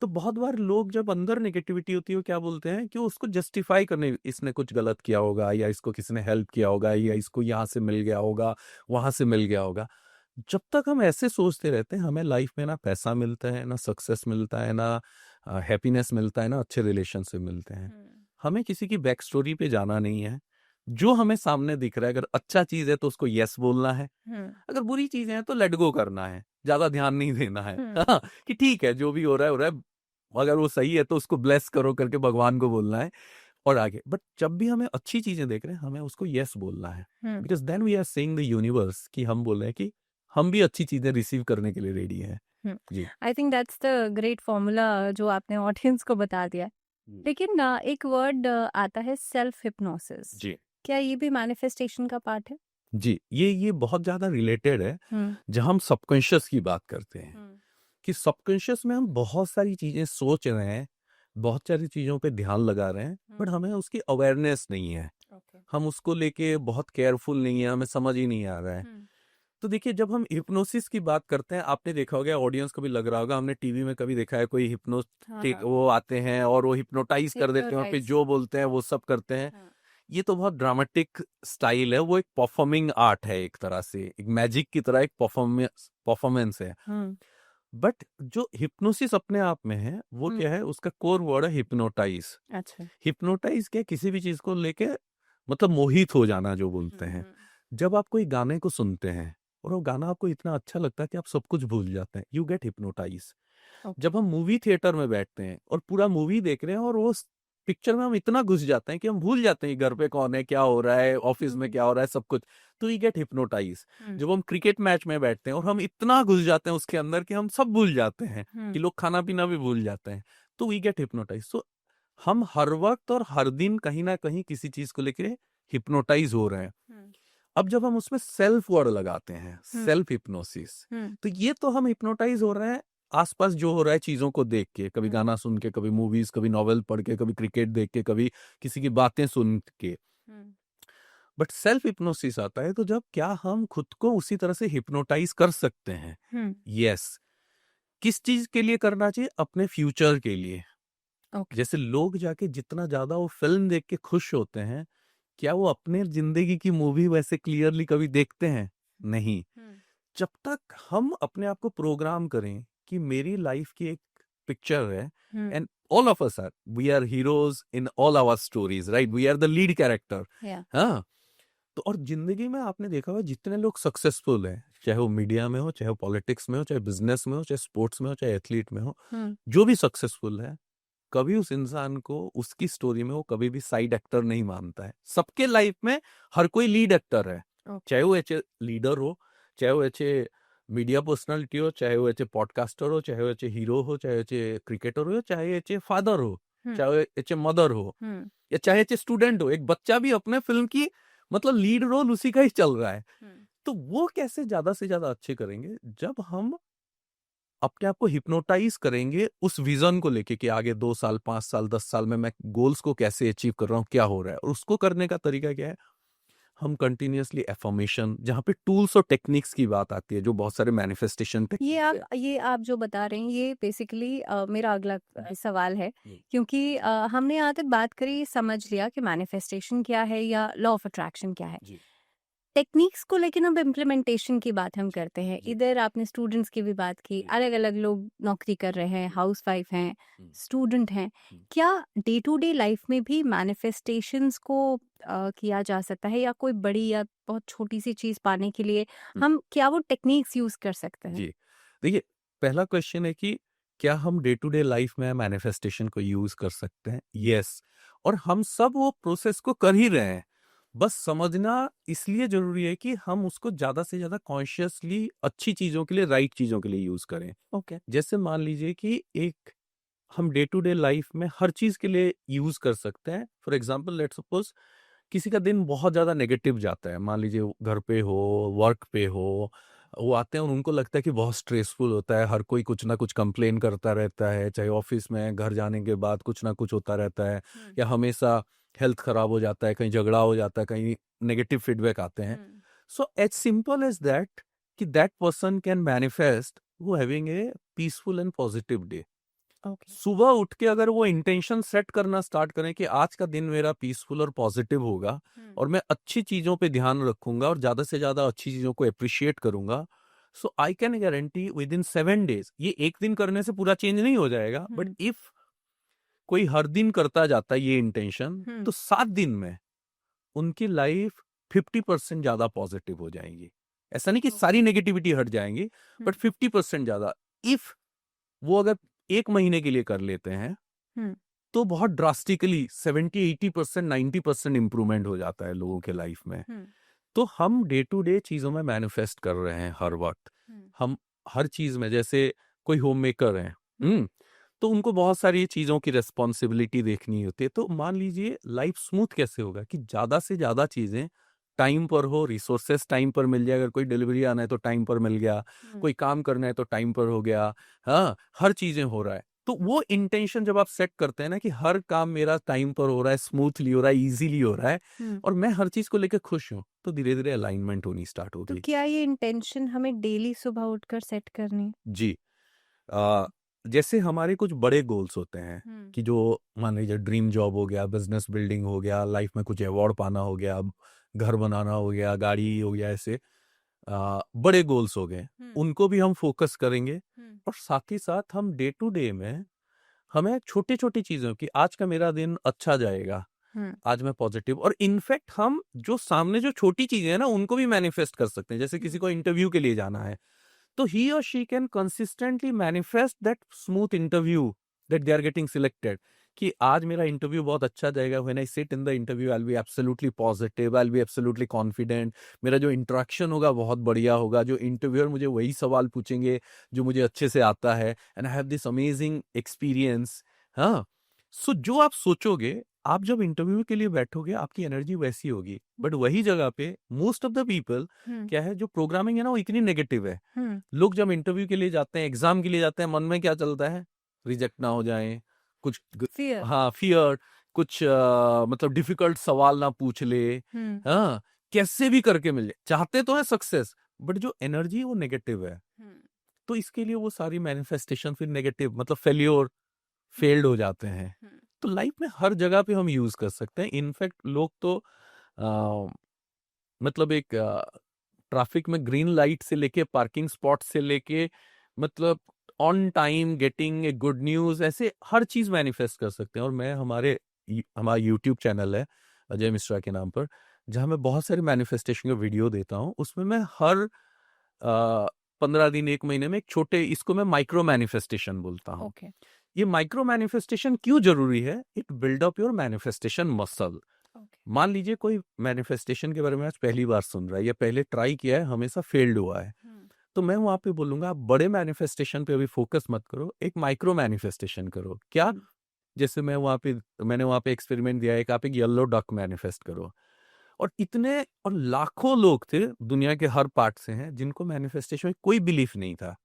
तो बहुत बार लोग जब अंदर नेगेटिविटी होती है वो क्या बोलते हैं कि उसको जस्टिफाई करने, इसने कुछ गलत किया होगा या इसको किसी ने हेल्प किया होगा या इसको यहाँ से मिल गया होगा, वहां से मिल गया होगा। जब तक हम ऐसे सोचते रहते हैं हमें लाइफ में ना पैसा मिलता है, ना सक्सेस मिलता है, ना हैप्पीनेस मिलता है, ना अच्छे रिलेशनशिप मिलते हैं। हमें किसी की बैक स्टोरी पे जाना नहीं है। जो हमें सामने दिख रहा है, अगर अच्छा चीज है तो उसको यस बोलना है, अगर बुरी चीजें हैं तो लेट गो करना है, ज्यादा ध्यान नहीं देना है। हाँ, कि ठीक है जो भी हो रहा है हो रहा है, अगर वो सही है तो उसको ब्लेस करो करके भगवान को बोलना है और आगे। बट जब भी हमें अच्छी चीजें देख रहे हैं हमें उसको यस बोलना है, because then we are saying the universe कि हम बोल रहे हैं कि हम भी अच्छी चीजें रिसीव करने के लिए रेडी हैं। जी I think that's the great formula जो आपने ऑडियंस को बता दिया। लेकिन एक वर्ड आता है सेल्फ हिप्नोसिस। जी क्या ये भी मैनिफेस्टेशन का पार्ट है? जी, ये बहुत ज्यादा रिलेटेड है। जब हम सबकॉन्शियस की बात करते हैं कि सबकॉन्शियस में हम बहुत सारी चीजें सोच रहे हैं, बहुत सारी चीजों पे ध्यान लगा रहे हैं, बट हमें उसकी अवेयरनेस नहीं है। हम उसको लेके बहुत केयरफुल नहीं है, हमें समझ ही नहीं आ रहा है। तो देखिए जब हम हिप्नोसिस की बात करते हैं, आपने देखा होगा, ऑडियंस को भी लग रहा होगा, हमने टीवी में कभी देखा है कोई हिप्नोटिक वो आते हैं और वो हिप्नोटाइज कर देते हैं, वहाँ पे जो बोलते हैं वो सब करते हैं। ये तो बहुत ड्रामेटिक स्टाइल है, वो एक परफॉर्मिंग आर्ट है, एक तरह से एक मैजिक की तरह एक परफॉर्मेंस है। बट जो हिप्नोसिस अपने आप में है वो क्या है, उसका कोर वर्ड है हिप्नोटाइज। अच्छा। हिप्नोटाइज क्या, किसी भी चीज को लेके मतलब मोहित हो जाना जो बोलते हैं। जब आप कोई गाने को सुनते हैं और वो गाना आपको इतना अच्छा लगता है कि आप सब कुछ भूल जाते हैं, यू गेट हिप्नोटाइज। जब हम मूवी थिएटर में बैठते हैं और पूरा मूवी देख रहे हैं और वो पिक्चर में हम इतना घुस जाते हैं कि हम भूल जाते हैं घर पे कौन है, क्या हो रहा है, ऑफिस में क्या हो रहा है, सब कुछ। तो वी गेट हिप्नोटाइज। जब हम क्रिकेट मैच में बैठते हैं और हम इतना घुस जाते हैं उसके अंदर कि हम सब भूल जाते हैं, कि लोग खाना पीना भी भूल जाते हैं, तो वी गेट हिप्नोटाइज। सो हम हर वक्त और हर दिन कहीं ना कहीं किसी चीज को लेकर हिप्नोटाइज हो रहे हैं। अब जब हम उसमें सेल्फ वर्ड लगाते हैं, सेल्फ हिप्नोसिस, तो ये तो हम हिप्नोटाइज हो रहे हैं आसपास जो हो रहा है चीजों को देख के, कभी गाना सुन के, कभी मूवीज, कभी नॉवेल पढ़ के, कभी क्रिकेट देख के, कभी किसी की बातें सुन के। बट सेल्फ हिप्नोसिस आता है तो जब क्या हम खुद को उसी तरह से हिप्नोटाइज कर सकते हैं। यस। किस चीज के लिए करना चाहिए? अपने फ्यूचर के लिए। जैसे लोग जाके जितना ज्यादा वो फिल्म देख के खुश होते हैं, क्या वो अपने जिंदगी की मूवी वैसे क्लियरली कभी देखते हैं? नहीं। जब तक हम अपने आप को प्रोग्राम करें कि मेरी लाइफ की एक पिक्चर है and all of us are, we are heroes in all our stories, right? We are the lead character. हाँ। तो और जिंदगी में आपने देखा होगा जितने लोग सक्सेसफुल हैं, चाहे वो मीडिया में हो, चाहे वो पॉलिटिक्स में हो, चाहे बिजनेस में हो, चाहे स्पोर्ट्स में हो, चाहे एथलीट में हो, जो भी सक्सेसफुल है, कभी उस इंसान को उसकी स्टोरी में वो कभी भी साइड एक्टर नहीं मानता है। सबके लाइफ में हर कोई लीड एक्टर है। चाहे वो एच लीडर हो, चाहे वो एच मीडिया पर्सनालिटी हो, चाहे वो एच पॉडकास्टर हो, चाहे वो एच हीरो हो, चाहे एच क्रिकेटर हो, चाहे एच फादर हो, चाहे एच मदर हो, या चाहे एच स्टूडेंट हो। एक बच्चा भी अपने फिल्म की मतलब लीड रोल उसी का ही चल रहा है। तो वो कैसे ज्यादा से ज्यादा अच्छे करेंगे? जब हम अपने आप को हिप्नोटाइज करेंगे उस विजन को लेके कि आगे 2 साल, 5 साल, 10 साल में मैं गोल्स को कैसे अचीव कर रहा हूँ, क्या हो रहा है। और उसको करने का तरीका क्या है? हम कंटिन्यूअसली एफर्मेशन, जहाँ पे टूल्स और टेक्निक्स की बात आती है, जो बहुत सारे मैनिफेस्टेशन ये आप जो बता रहे हैं ये बेसिकली मेरा अगला सवाल है, क्योंकि हमने यहाँ तक बात करी, समझ लिया कि मैनिफेस्टेशन क्या है या लॉ ऑफ अट्रैक्शन क्या है। टेक्निक्स को लेकिन अब इम्प्लीमेंटेशन की बात हम करते हैं। इधर आपने स्टूडेंट्स की भी बात की, अलग अलग लोग नौकरी कर रहे हैं, हाउस वाइफ हैं, स्टूडेंट हैं। क्या डे टू डे लाइफ में भी मैनिफेस्टेशंस को किया जा सकता है, या कोई बड़ी या बहुत छोटी सी चीज पाने के लिए हम क्या वो टेक्निक्स यूज कर सकते हैं? जी, देखिए, पहला क्वेश्चन है कि क्या हम डे टू डे लाइफ में मैनिफेस्टेशन को यूज कर सकते हैं? यस। और हम सब वो प्रोसेस को कर ही रहे हैं। बस समझना इसलिए जरूरी है कि हम उसको ज्यादा से ज्यादा कॉन्शियसली अच्छी चीजों के लिए, राइट चीजों के लिए यूज करें। जैसे मान लीजिए कि एक हम डे टू डे लाइफ में हर चीज के लिए यूज कर सकते हैं। फॉर एग्जाम्पल, लेट सपोज किसी का दिन बहुत ज्यादा नेगेटिव जाता है, मान लीजिए वो घर पे हो, वर्क पे हो, वो आते हैं और उनको लगता है कि बहुत स्ट्रेसफुल होता है, हर कोई कुछ ना कुछ कंप्लेन करता रहता है, चाहे ऑफिस में, घर जाने के बाद कुछ ना कुछ होता रहता है, या हमेशा हेल्थ खराब हो जाता है, कहीं झगड़ा हो जाता है, कहीं नेगेटिव फीडबैक आते हैं। So as simple as that कि दैट पर्सन कैन मैनिफेस्ट वो having a peaceful and positive day. सुबह उठ के अगर वो इंटेंशन सेट करना स्टार्ट करें कि आज का दिन मेरा पीसफुल और पॉजिटिव होगा, और मैं अच्छी चीजों पे ध्यान रखूंगा और ज्यादा से ज्यादा अच्छी चीजों को अप्रिशिएट करूंगा, so I can guarantee within 7 days, ये एक दिन करने से पूरा चेंज नहीं हो जाएगा, बट इफ कोई हर दिन करता जाता है ये इंटेंशन, तो 7 दिन में उनकी लाइफ 50% ज्यादा पॉजिटिव हो जाएंगी। ऐसा नहीं कि सारी नेगेटिविटी हट जाएंगी, बट 50% ज्यादा। इफ वो अगर 1 महीने के लिए कर लेते हैं, तो बहुत ड्रास्टिकली 70-80%, 90% इंप्रूवमेंट हो जाता है लोगों के लाइफ में। तो हम डे टू डे चीजों में मैनिफेस्ट कर रहे हैं हर वक्त। हम हर चीज में, जैसे कोई होम मेकर है, तो उनको बहुत सारी चीजों की रेस्पॉन्सिबिलिटी देखनी होती है। तो मान लीजिए लाइफ स्मूथ कैसे होगा कि ज्यादा से ज्यादा चीजें टाइम पर हो, रिसोर्सेस टाइम पर मिल जाए, अगर कोई डिलीवरी आना है तो टाइम पर मिल गया, कोई काम करना है तो टाइम पर हो गया, हाँ, हर चीजें हो रहा है। तो वो इंटेंशन जब आप सेट करते हैं ना कि हर काम मेरा टाइम पर हो रहा है, स्मूथली हो रहा है, इजीली हो रहा है, और मैं हर चीज को लेकर खुश हूँ, तो धीरे धीरे अलाइनमेंट होनी स्टार्ट तो होगी। क्या ये इंटेंशन हमें डेली सुबह उठकर सेट करनी? जी। जैसे हमारे कुछ बड़े गोल्स होते हैं कि जो मान लीजिए ड्रीम जॉब हो गया, बिजनेस बिल्डिंग हो गया, लाइफ में कुछ अवार्ड पाना हो गया, घर बनाना हो गया, गाड़ी हो गया, ऐसे बड़े गोल्स हो गए, उनको भी हम फोकस करेंगे। और साथ ही साथ हम डे टू डे में हमें छोटी छोटी चीजों की, आज का मेरा दिन अच्छा जाएगा, आज मैं पॉजिटिव, और इनफैक्ट हम जो सामने जो छोटी चीजें हैं ना उनको भी मैनिफेस्ट कर सकते हैं। जैसे किसी को इंटरव्यू के लिए जाना है, तो he or she can consistently manifest that smooth interview that they are getting selected, कि आज मेरा इंटरव्यू बहुत अच्छा जाएगा, when I sit in the interview I'll be absolutely positive, I'll be absolutely confident, मेरा जो इंटरेक्शन होगा बहुत बढ़िया होगा, जो इंटरव्यूअर मुझे वही सवाल पूछेंगे जो मुझे अच्छे से आता है, and I have this amazing experience। हाँ, सो जो आप सोचोगे आप जब इंटरव्यू के लिए बैठोगे आपकी एनर्जी वैसी होगी, बट वही जगह पे मोस्ट ऑफ द पीपल क्या है, जो प्रोग्रामिंग है ना वो इतनी नेगेटिव है। लोग जब इंटरव्यू के लिए जाते हैं, एग्जाम के लिए जाते हैं, मन में क्या चलता है, रिजेक्ट ना हो जाए, कुछ फियर। हाँ फियर, कुछ मतलब डिफिकल्ट सवाल ना पूछ ले, हाँ कैसे भी करके मिल जाए, चाहते तो है सक्सेस, बट जो एनर्जी वो नेगेटिव है। तो इसके लिए वो सारी मैनिफेस्टेशन फिर नेगेटिव, मतलब फेल्योर, फेल्ड हो जाते हैं। तो लाइफ में हर जगह पे हम यूज कर सकते हैं। इनफैक्ट लोग तो मतलब एक ट्रैफिक में ग्रीन लाइट से लेके पार्किंग स्पॉट से लेके मतलब on time getting a good news, ऐसे हर चीज मैनिफेस्ट कर सकते हैं। और मैं हमारा यूट्यूब चैनल है अजय मिश्रा के नाम पर, जहां मैं बहुत सारे मैनिफेस्टेशन के वीडियो देता हूँ। उसमें मैं हर 15 दिन, एक महीने में एक छोटे, इसको मैं माइक्रो मैनिफेस्टेशन बोलता हूँ। ओके। ये माइक्रो मैनिफेस्टेशन क्यों जरूरी है? It build up your manifestation muscle. मान लीजिए कोई मैनिफेस्टेशन के बारे में आज पहली बार सुन रहा है या पहले ट्राई किया है, हमेशा फेल्ड हुआ है, तो मैं वहां पे बोलूंगा आप बड़े मैनिफेस्टेशन पे अभी फोकस मत करो, एक माइक्रो मैनिफेस्टेशन करो। क्या? जैसे मैंने वहां पे एक्सपेरिमेंट दिया है कि आप एक येलो डक मैनिफेस्ट करो। और इतने और लाखों लोग थे दुनिया के हर पार्ट से हैं जिनको मैनिफेस्टेशन में कोई बिलीफ नहीं था,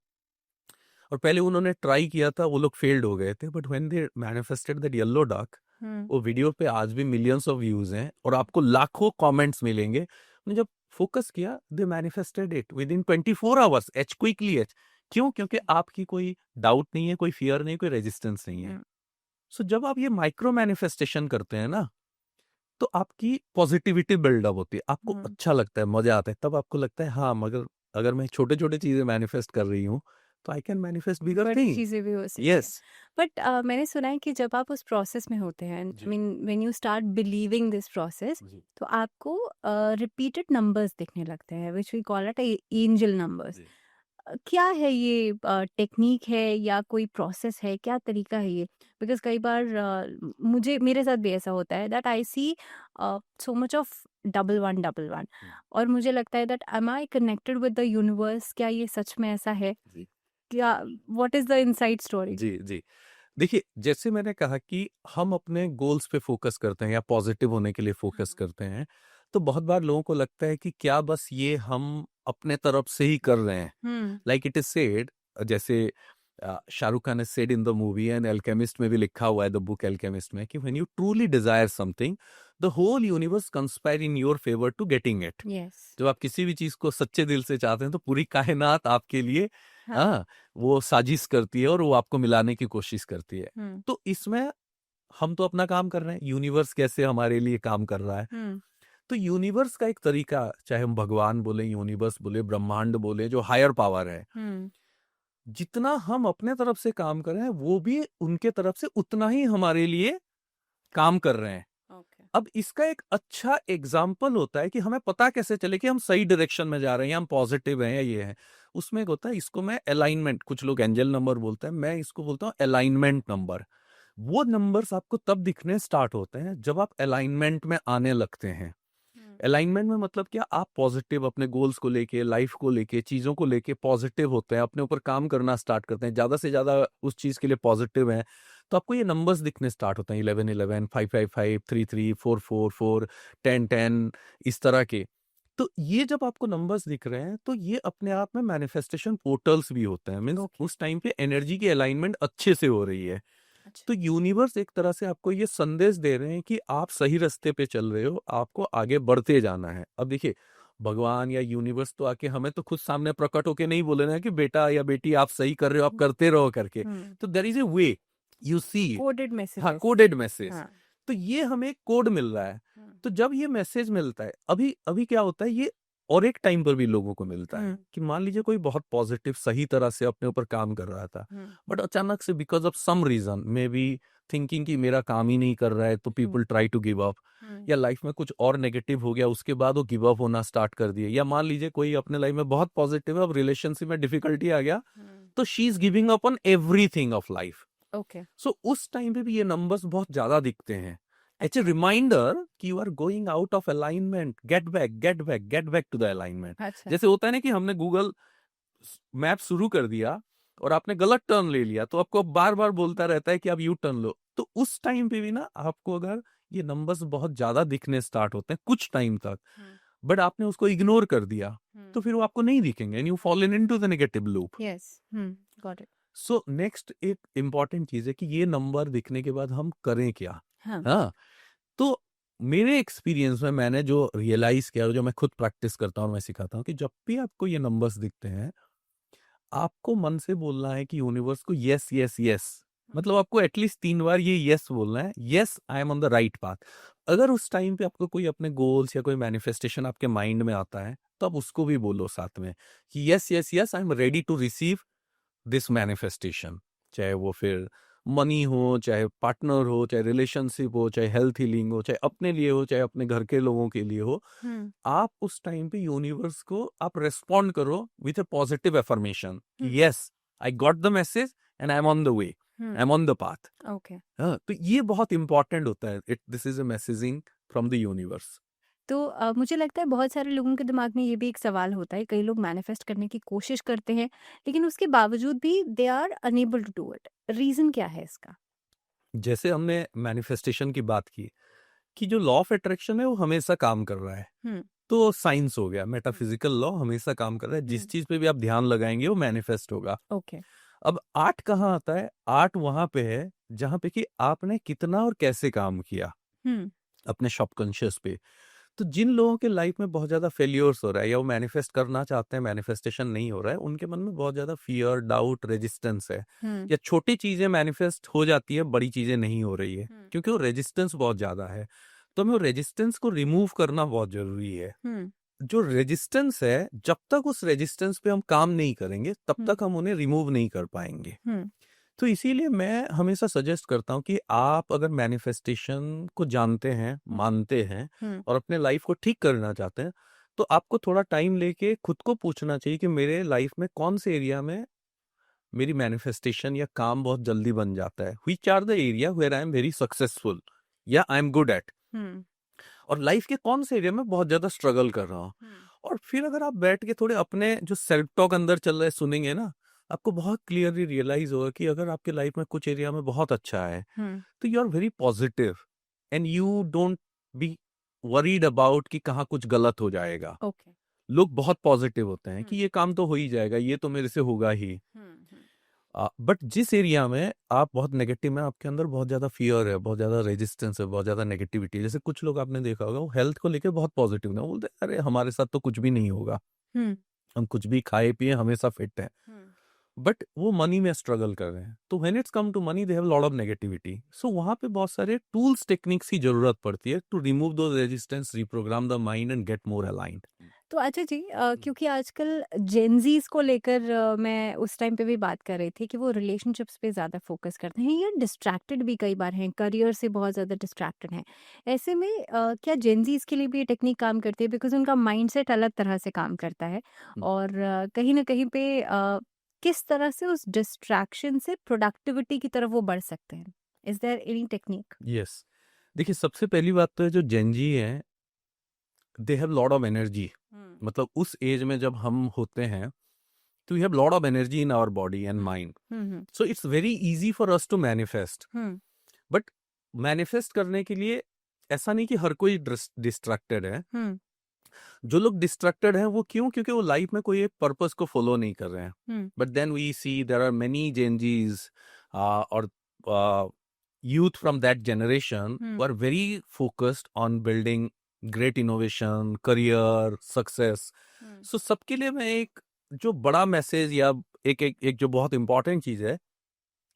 और पहले उन्होंने ट्राई किया था, वो लोग फेल्ड हो गए थे, but when they manifested that yellow duck, वो वीडियो पे आज भी मिलियंस ऑफ व्यूज हैं और आपको लाखों कमेंट्स मिलेंगे। उन्होंने जब फोकस किया, they manifested it within 24 hours, h quickly h. क्यों? क्योंकि आपकी कोई डाउट नहीं है, कोई फियर नहीं, कोई रेजिस्टेंस नहीं है। सो जब आप ये माइक्रो मैनिफेस्टेशन करते हैं ना, तो आपकी पॉजिटिविटी बिल्डअप होती है, आपको अच्छा लगता है, मजा आता है, तब आपको लगता है हाँ, मगर अगर मैं छोटे छोटे चीजें मैनिफेस्ट कर रही हूँ तो आई कैन मैनिफेस्ट बिगर बड़ी थिंग। चीजें भी हो सकती हैं। यस। बट मैंने सुना है कि जब आप उस प्रोसेस में होते हैं, जी। I mean when you start believing this process, जी। तो आपको रिपीटेड नंबर्स दिखने लगते हैं, which we call it angel numbers. जी। क्या है ये? टेक्निक है या कोई प्रोसेस है? क्या तरीका है ये? बिकॉज कई बार मुझे, मेरे साथ भी ऐसा होता है that I see so much of double one double one, और मुझे लगता है that am I connected with the universe? क्या ये सच में ऐसा है? जी। क्या, what is the inside story? जी। जी। देखिए, जैसे मैंने कहा कि हम अपने गोल्स पे फोकस करते हैं या पॉजिटिव होने के लिए फोकस करते हैं, तो बहुत बार लोगों को लगता है कि क्या बस ये हम अपने तरफ से ही कर रहे हैं। लाइक इट इज सेड, जैसे शाहरुख खान ने said in the movie and alchemist में भी लिखा हुआ है, द बुक एल्केमिस्ट में, कि when you truly desire something, the whole universe conspire in your favour to getting it. Yes. जब आप किसी भी चीज को सच्चे दिल से चाहते हैं तो पूरी कायनात आपके लिए हाँ वो साजिश करती है और वो आपको मिलाने की कोशिश करती है। तो इसमें हम तो अपना काम कर रहे हैं, यूनिवर्स कैसे हमारे लिए काम कर रहा है। तो यूनिवर्स का एक तरीका, चाहे हम भगवान बोले, यूनिवर्स बोले, ब्रह्मांड बोले, जो हायर पावर है, जितना हम अपने तरफ से काम कर रहे हैं वो भी उनके तरफ से उतना ही हमारे लिए काम कर रहे हैं। अब इसका एक अच्छा एग्जाम्पल होता है कि हमें पता कैसे चले कि हम सही डायरेक्शन में जा रहे हैं, हम पॉजिटिव हैं या ये है। उसमें एक होता है, इसको मैं अलाइनमेंट, कुछ लोग एंजल नंबर बोलते हैं, मैं इसको बोलता हूँ अलाइनमेंट नंबर। वो नंबर्स आपको तब दिखने स्टार्ट होते हैं जब आप अलाइनमेंट में आने लगते हैं। अलाइनमेंट में मतलब क्या, आप पॉजिटिव अपने गोल्स को लेके, लाइफ को लेके, चीजों को लेके पॉजिटिव होते हैं, अपने ऊपर काम करना स्टार्ट करते हैं, ज्यादा से ज्यादा उस चीज के लिए पॉजिटिव हैं, तो आपको ये नंबर्स दिखने स्टार्ट होते हैं, 11 11, 5 5 5, 3 3, 4 4 4, 10 10, इस तरह के। तो ये जब आपको नंबर्स दिख रहे हैं तो ये अपने आप में मैनिफेस्टेशन पोर्टल्स भी होते हैं। मीन्स उस टाइम पे एनर्जी की अलाइनमेंट अच्छे से हो रही है। तो यूनिवर्स एक तरह से आपको ये संदेश दे रहे हैं कि आप सही रास्ते पे चल रहे हो, आपको आगे बढ़ते जाना है। अब देखिए, भगवान या यूनिवर्स तो आके हमें तो खुद सामने प्रकट होके नहीं बोले ना कि बेटा या बेटी आप सही कर रहे हो, आप करते रहो करके। तो there is a way, you see, coded message. हाँ, कोडेड मैसेज। तो ये हमें कोड मिल रहा है। तो जब ये मैसेज मिलता है, अभी अभी क्या होता है, ये और एक टाइम पर भी लोगों को मिलता है कि मान लीजिए कोई बहुत पॉजिटिव सही तरह से अपने ऊपर काम कर रहा था, बट अचानक से because of some reason, may be thinking कि मेरा काम ही नहीं कर रहा है, तो people try to give up, या लाइफ में कुछ और नेगेटिव हो गया, उसके बाद वो गिव अप होना स्टार्ट कर दिए। या मान लीजिए कोई अपने लाइफ में बहुत पॉजिटिव है, अब रिलेशनशिप में डिफिकल्टी आ गया, तो she is giving up on everything of life. Okay. So उस टाइम पे भी ये नंबर्स बहुत ज्यादा दिखते हैं। इट्स ए रिमाइंडर कि you are going out of alignment, get back get back get back to the alignment. जैसे होता है ना कि हमने गूगल मैप शुरू कर दिया और आपने गलत टर्न ले लिया, तो आपको बार बार बोलता रहता है कि आप यू टर्न लो। तो उस टाइम पे भी ना आपको अगर ये नंबर्स बहुत ज्यादा दिखने स्टार्ट होते हैं कुछ टाइम तक, बट आपने उसको इग्नोर कर दिया तो फिर वो आपको नहीं दिखेंगे and you fall into the negative loop. Yes, got it. So next एक इम्पॉर्टेंट चीज है कि ये नंबर दिखने के बाद हम करें क्या। हाँ। हाँ, तो मेरे एक्सपीरियंस में मैंने जो रियलाइज किया, जो मैं खुद प्रैक्टिस करता हूँ और मैं सिखाता हूँ, कि जब भी आपको ये नंबर्स दिखते हैं आपको मन से बोलना है कि यूनिवर्स को यस यस यस, मतलब आपको एटलीस्ट 3 बार ये यस बोलना है, yes I M on the right path. अगर उस टाइम पे आपको कोई अपने गोल्स या कोई मैनिफेस्टेशन आपके माइंड में आता है तो आप उसको भी बोलो साथ में कि yes yes yes I am ready to receive this manifestation. चाहे वो फिर मनी हो, चाहे पार्टनर हो, चाहे रिलेशनशिप हो, चाहे हेल्थ हीलिंग हो, चाहे अपने लिए हो, चाहे अपने घर के लोगों के लिए हो, आप उस टाइम पे यूनिवर्स को आप रेस्पॉन्ड करो विथ अ पॉजिटिव एफर्मेशन कि yes I got the message and I am on the way, I am on the path. Okay. तो ये बहुत इंपॉर्टेंट होता है, it this is a messaging from the universe. तो मुझे लगता है बहुत सारे लोगों के दिमाग में ये भी एक सवाल होता है, कई लोग मैनिफेस्ट करने की कोशिश करते हैं लेकिन उसके बावजूद भी they are unable to do it. Reason क्या है इसका? जैसे हमने मैनिफेस्टेशन की बात की कि जो लॉ ऑफ अट्रैक्शन है वो हमेशा काम कर रहा है, हम्म। तो साइंस हो गया, मेटाफिजिकल लॉ हमेशा काम कर रहा है, जिस चीज पे भी आप ध्यान लगाएंगे वो मैनिफेस्ट होगा। ओके। अब आर्ट कहाँ आता है? आर्ट वहां पे है जहां पे कि आपने कितना और कैसे काम किया हम्म। अपने सबकॉन्शियस पे। तो जिन लोगों के लाइफ में बहुत ज्यादा फेलियर्स हो रहा है या वो मैनिफेस्ट करना चाहते हैं, मैनिफेस्टेशन नहीं हो रहा है, उनके मन में बहुत ज्यादा फियर, डाउट, रेजिस्टेंस है, हम्म। या छोटी चीजें मैनिफेस्ट हो जाती है, बड़ी चीजें नहीं हो रही है क्योंकि वो रेजिस्टेंस बहुत ज्यादा है। तो हमें वो रेजिस्टेंस को रिमूव करना बहुत जरूरी है। हम्म। जो रेजिस्टेंस है, जब तक उस रेजिस्टेंस पे हम काम नहीं करेंगे तब तक हम उन्हें रिमूव नहीं कर पाएंगे। हम्म। तो इसीलिए मैं हमेशा सजेस्ट करता हूँ कि आप अगर मैनिफेस्टेशन को जानते हैं, मानते हैं हम्म। और अपने लाइफ को ठीक करना चाहते हैं, तो आपको थोड़ा टाइम लेके खुद को पूछना चाहिए कि मेरे लाइफ में कौन से एरिया में मेरी मैनिफेस्टेशन या काम बहुत जल्दी बन जाता है, which are the area where I am very successful या आई एम गुड एट, और लाइफ के कौन से एरिया में बहुत ज्यादा स्ट्रगल कर रहा हूँ। और फिर अगर आप बैठ के थोड़े अपने जो सेल्फ टॉक अंदर चल रहा है सुनेंगे ना, आपको बहुत क्लियरली रियलाइज होगा कि अगर आपके लाइफ में कुछ एरिया में बहुत अच्छा है तो you are very positive and you don't be worried about कि कहाँ कुछ गलत हो जाएगा। ओके। लोग बहुत पॉजिटिव होते हैं कि ये काम तो हो ही जाएगा, ये तो मेरे से होगा ही। बट जिस एरिया में आप बहुत नेगेटिव में, आपके अंदर बहुत ज्यादा फियर है, बहुत ज्यादा रेजिस्टेंस है, बहुत ज्यादा नेगेटिविटी, जैसे कुछ लोग आपने देखा होगा वो हेल्थ को लेकर बहुत पॉजिटिव ना, बोलते हैं अरे हमारे साथ तो कुछ भी नहीं होगा, हम कुछ भी खाए पिए हमेशा फिट है, बट वो मनी में स्ट्रगल कर रहे हैं। तो when it's come to money they have lot of negativity. So वहां पे बहुत सारे टूल्स, टेक्निक्स की जरूरत पड़ती है टू रिमूव दो resistance, reprogram the mind and get more aligned. तो अच्छा जी, क्योंकि आजकल जेनजीज को लेकर मैं उस टाइम पे भी बात कर रही थी कि वो रिलेशनशिप्स पे ज़्यादा फोकस करते हैं या डिस्ट्रैक्टेड भी कई बार हैं, करियर से बहुत ज़्यादा डिस्ट्रैक्टेड हैं। ऐसे में क्या जेनजीज के लिए भी ये टेक्निक काम करती है? बिकॉज उनका माइंडसेट अलग तरह से काम करता है और कहीं ना कहीं पे किस तरह से उस डिस्ट्रैक्शन से प्रोडक्टिविटी की तरफ वो बढ़ सकते हैं? Is there any technique? Yes, देखिए सबसे पहली बात तो है जो जेनजी है they have lot of energy, मतलब उस एज में जब हम होते हैं तो we have lot of energy in our body and mind, so it's very easy for us to manifest. But manifest करने के लिए ऐसा नहीं कि हर कोई डिस्ट्रैक्टेड है। जो लोग डिस्ट्रैक्टेड हैं वो क्यों? क्योंकि वो लाइफ में कोई एक पर्पस को फॉलो नहीं कर रहे हैं। But then we see there are many Gen Zs और youth from that generation who are very focused on building great innovation, career, success. So सबके लिए मैं एक जो बड़ा मैसेज या एक जो बहुत इंपॉर्टेंट चीज है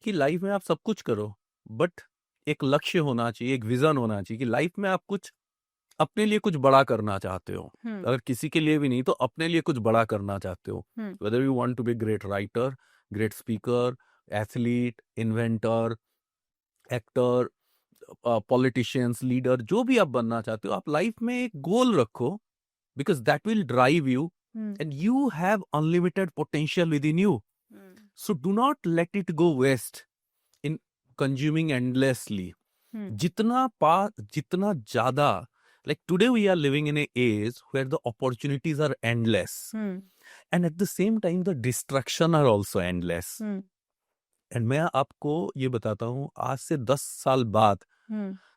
कि लाइफ में आप सब कुछ करो, बट एक लक्ष्य होना चाहिए, एक विजन होना चाहिए कि लाइफ में आप कुछ अपने लिए कुछ बड़ा करना चाहते हो। अगर किसी के लिए भी नहीं तो अपने लिए कुछ बड़ा करना चाहते हो। Whether you want to be great writer, great speaker, athlete, inventor, actor, politicians, leader, जो भी आप बनना चाहते हो, आप लाइफ में एक गोल रखो because that will drive you and you have unlimited potential within you. So do not let it go waste in consuming endlessly. जितना ज्यादा, like today we are living in a age where the opportunities are endless and at the same time the distraction are also endless. And मैं आपको ये बताता हूँ, आज से 10 साल बाद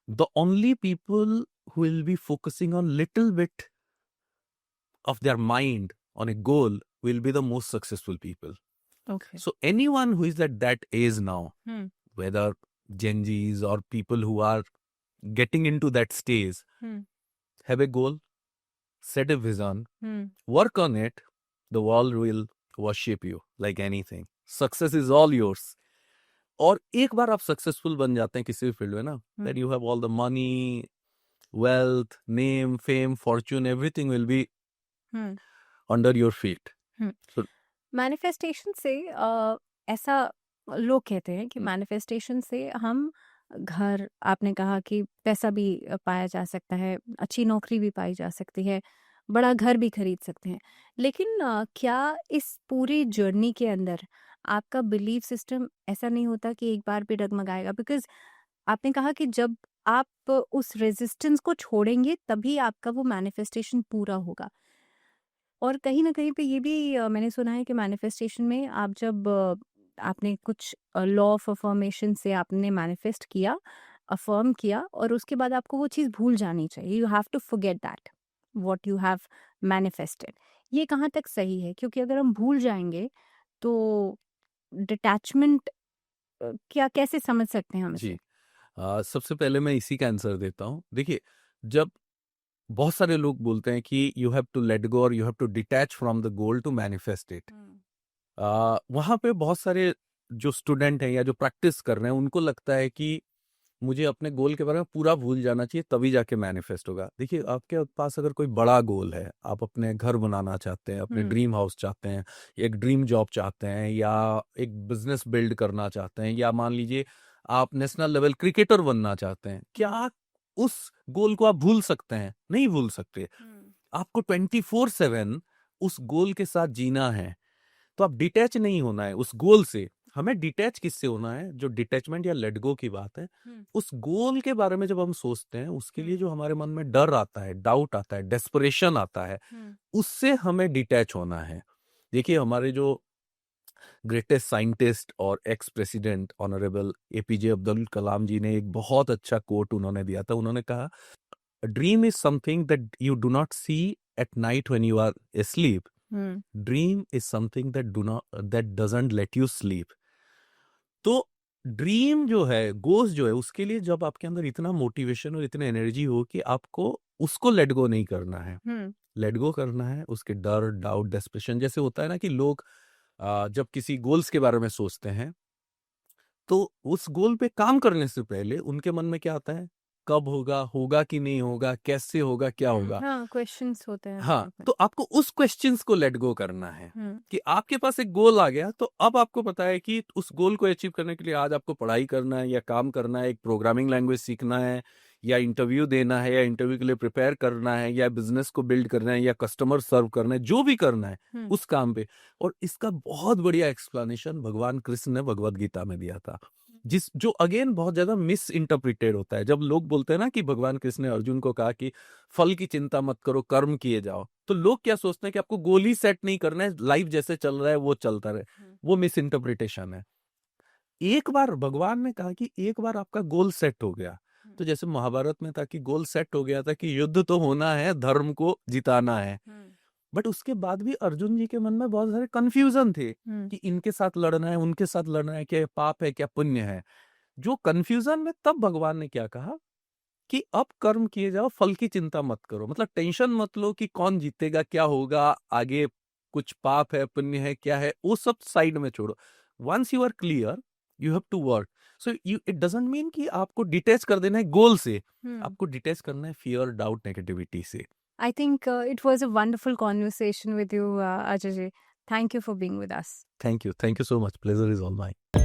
the only people who will be focusing on little bit of their mind on a goal will be the most successful people. Okay. So anyone who is at that age now, Hmm. whether Gen Zs or people who are getting into that stage, Hmm. have a goal, set a vision, Hmm. work on it, the world will worship you like anything. Success is all yours. और एक बार आप सक्सेसफुल बन जाते हैं किसी भी फील्ड में ना, then you have all the money, wealth, name, fame, fortune, everything will be Hmm. under your feet. So manifestation से ऐसा लोग कहते हैं कि हम्म। मैनिफेस्टेशन से हम घर, आपने कहा कि पैसा भी पाया जा सकता है, अच्छी नौकरी भी पाई जा सकती है, बड़ा घर भी खरीद सकते हैं, लेकिन क्या इस पूरी जर्नी के अंदर आपका बिलीफ सिस्टम ऐसा नहीं होता कि एक बार भी डगमगाएगा? बिकॉज आपने कहा कि जब आप उस रेजिस्टेंस को छोड़ेंगे तभी आपका वो मैनिफेस्टेशन पूरा होगा। और कहीं न कहीं पे ये भी मैंने सुना है कि मैनिफेस्टेशन में आप जब आपने कुछ लॉ ऑफ अफ़र्मेशन से आपने मैनिफेस्ट किया, अफ़र्म किया और उसके बाद आपको वो चीज़ भूल जानी चाहिए। You have to forget that what you have manifested. ये कहाँ तक सही है? क्योंकि अगर हम भूल जाएँगे तो डिटैचमेंट क्या कैसे समझ सकते हैं हम जी इसे? सबसे पहले मैं इसी का आंसर देता हूँ। देखिए, जब बहुत सारे लोग बोलते हैं कि you have to let go और you have to detach from the goal to manifest it, वहाँ पे बहुत सारे जो स्टूडेंट हैं या जो प्रैक्टिस कर रहे हैं उनको लगता है कि मुझे अपने गोल के बारे में पूरा भूल जाना चाहिए तभी जाके मैनिफेस्ट होगा। देखिए, आपके पास अगर कोई बड़ा गोल है, आप अपने घर बनाना चाहते हैं, अपने ड्रीम हाउस चाहते हैं, एक ड्रीम जॉब चाहते हैं, या एक बिजनेस बिल्ड करना चाहते हैं, या मान लीजिए आप नेशनल लेवल क्रिकेटर बनना चाहते हैं, क्या उस गोल को आप भूल सकते हैं? नहीं भूल सकते। आपको 24/7 उस गोल के साथ जीना है, तो आप डिटैच नहीं होना है उस गोल से। हमें डिटैच किससे होना है? जो डिटैचमेंट या लेट गो की बात है, उस गोल के बारे में जब हम सोचते हैं, उसके लिए जो हमारे मन में डर आता है, डाउट आता है, डेस्परेशन आता है, उससे हमें डिटैच होना है। देखिए, हमारे जो ग्रेटेस्ट साइंटिस्ट और ex president honourable APJ Abdul Kalam ji ने एक बहुत अच्छा कोट उन्होंने दिया था। उन्होंने कहा, dream is something that you do not see at night when you are asleep. Dream is something that doesn't let you sleep. तो ड्रीम जो है, गोल्स जो है, उसके लिए जब आपके अंदर इतना मोटिवेशन और इतनी एनर्जी हो कि आपको उसको लेट गो नहीं करना है, लेट गो करना है उसके डर, डाउट, डेस्परेशन। जैसे होता है ना कि लोग जब किसी गोल्स के बारे में सोचते हैं तो उस गोल पे काम करने से पहले उनके मन में क्या आता है? कब होगा, होगा कि नहीं होगा, कैसे होगा, क्या होगा? हाँ, क्वेश्चंस होते हैं हाँ, दिमाग में। तो आपको उस क्वेश्चंस को लेट गो करना है कि आपके पास एक गोल आ गया, तो अब आपको पता है कि उस गोल को अचीव करने के लिए आज आपको पढ़ाई करना है या काम करना है, एक प्रोग्रामिंग लैंग्वेज सीखना है, या इंटरव्यू देना है, या इंटरव्यू के लिए प्रिपेयर करना है, या बिजनेस को बिल्ड करना है, या कस्टमर सर्व करना है, जो भी करना है उस काम पे। और इसका बहुत बढ़िया एक्सप्लेनेशन भगवान कृष्ण ने भगवत गीता में दिया था, जो अगेन बहुत ज्यादा मिस इंटरप्रिटेड होता है। जब लोग बोलते हैं ना कि भगवान कृष्ण ने अर्जुन को कहा कि फल की चिंता मत करो, कर्म किए जाओ, तो लोग क्या सोचते हैं कि आपको गोल ही सेट नहीं करना है, लाइफ जैसे चल रहा है वो चलता रहे। वो मिस इंटरप्रिटेशन है। एक बार भगवान ने कहा कि एक बार आपका गोल सेट हो गया, तो जैसे महाभारत में था कि गोल सेट हो गया था कि युद्ध तो होना है, धर्म को जिताना है, बट उसके बाद भी अर्जुन जी के मन में बहुत सारे कंफ्यूजन थे कि इनके साथ लड़ना है, उनके साथ लड़ना है, क्या ये पाप है, क्या पुण्य है। जो कंफ्यूजन में, तब भगवान ने क्या कहा कि अब कर्म किए जाओ, फल की चिंता मत करो। मतलब टेंशन मत लो कि कौन जीतेगा, क्या होगा आगे, कुछ पाप है, पुण्य है, क्या है, वो सब साइड में छोड़ो। Once you are clear, you have to work. So you, it doesn't mean कि आपको डिटेच कर देना है गोल से, आपको डिटेच करना है फियर, डाउट, नेगेटिविटी से। I think it was a wonderful conversation with you, Ajay. Thank you for being with us. Thank you so much, pleasure is all mine.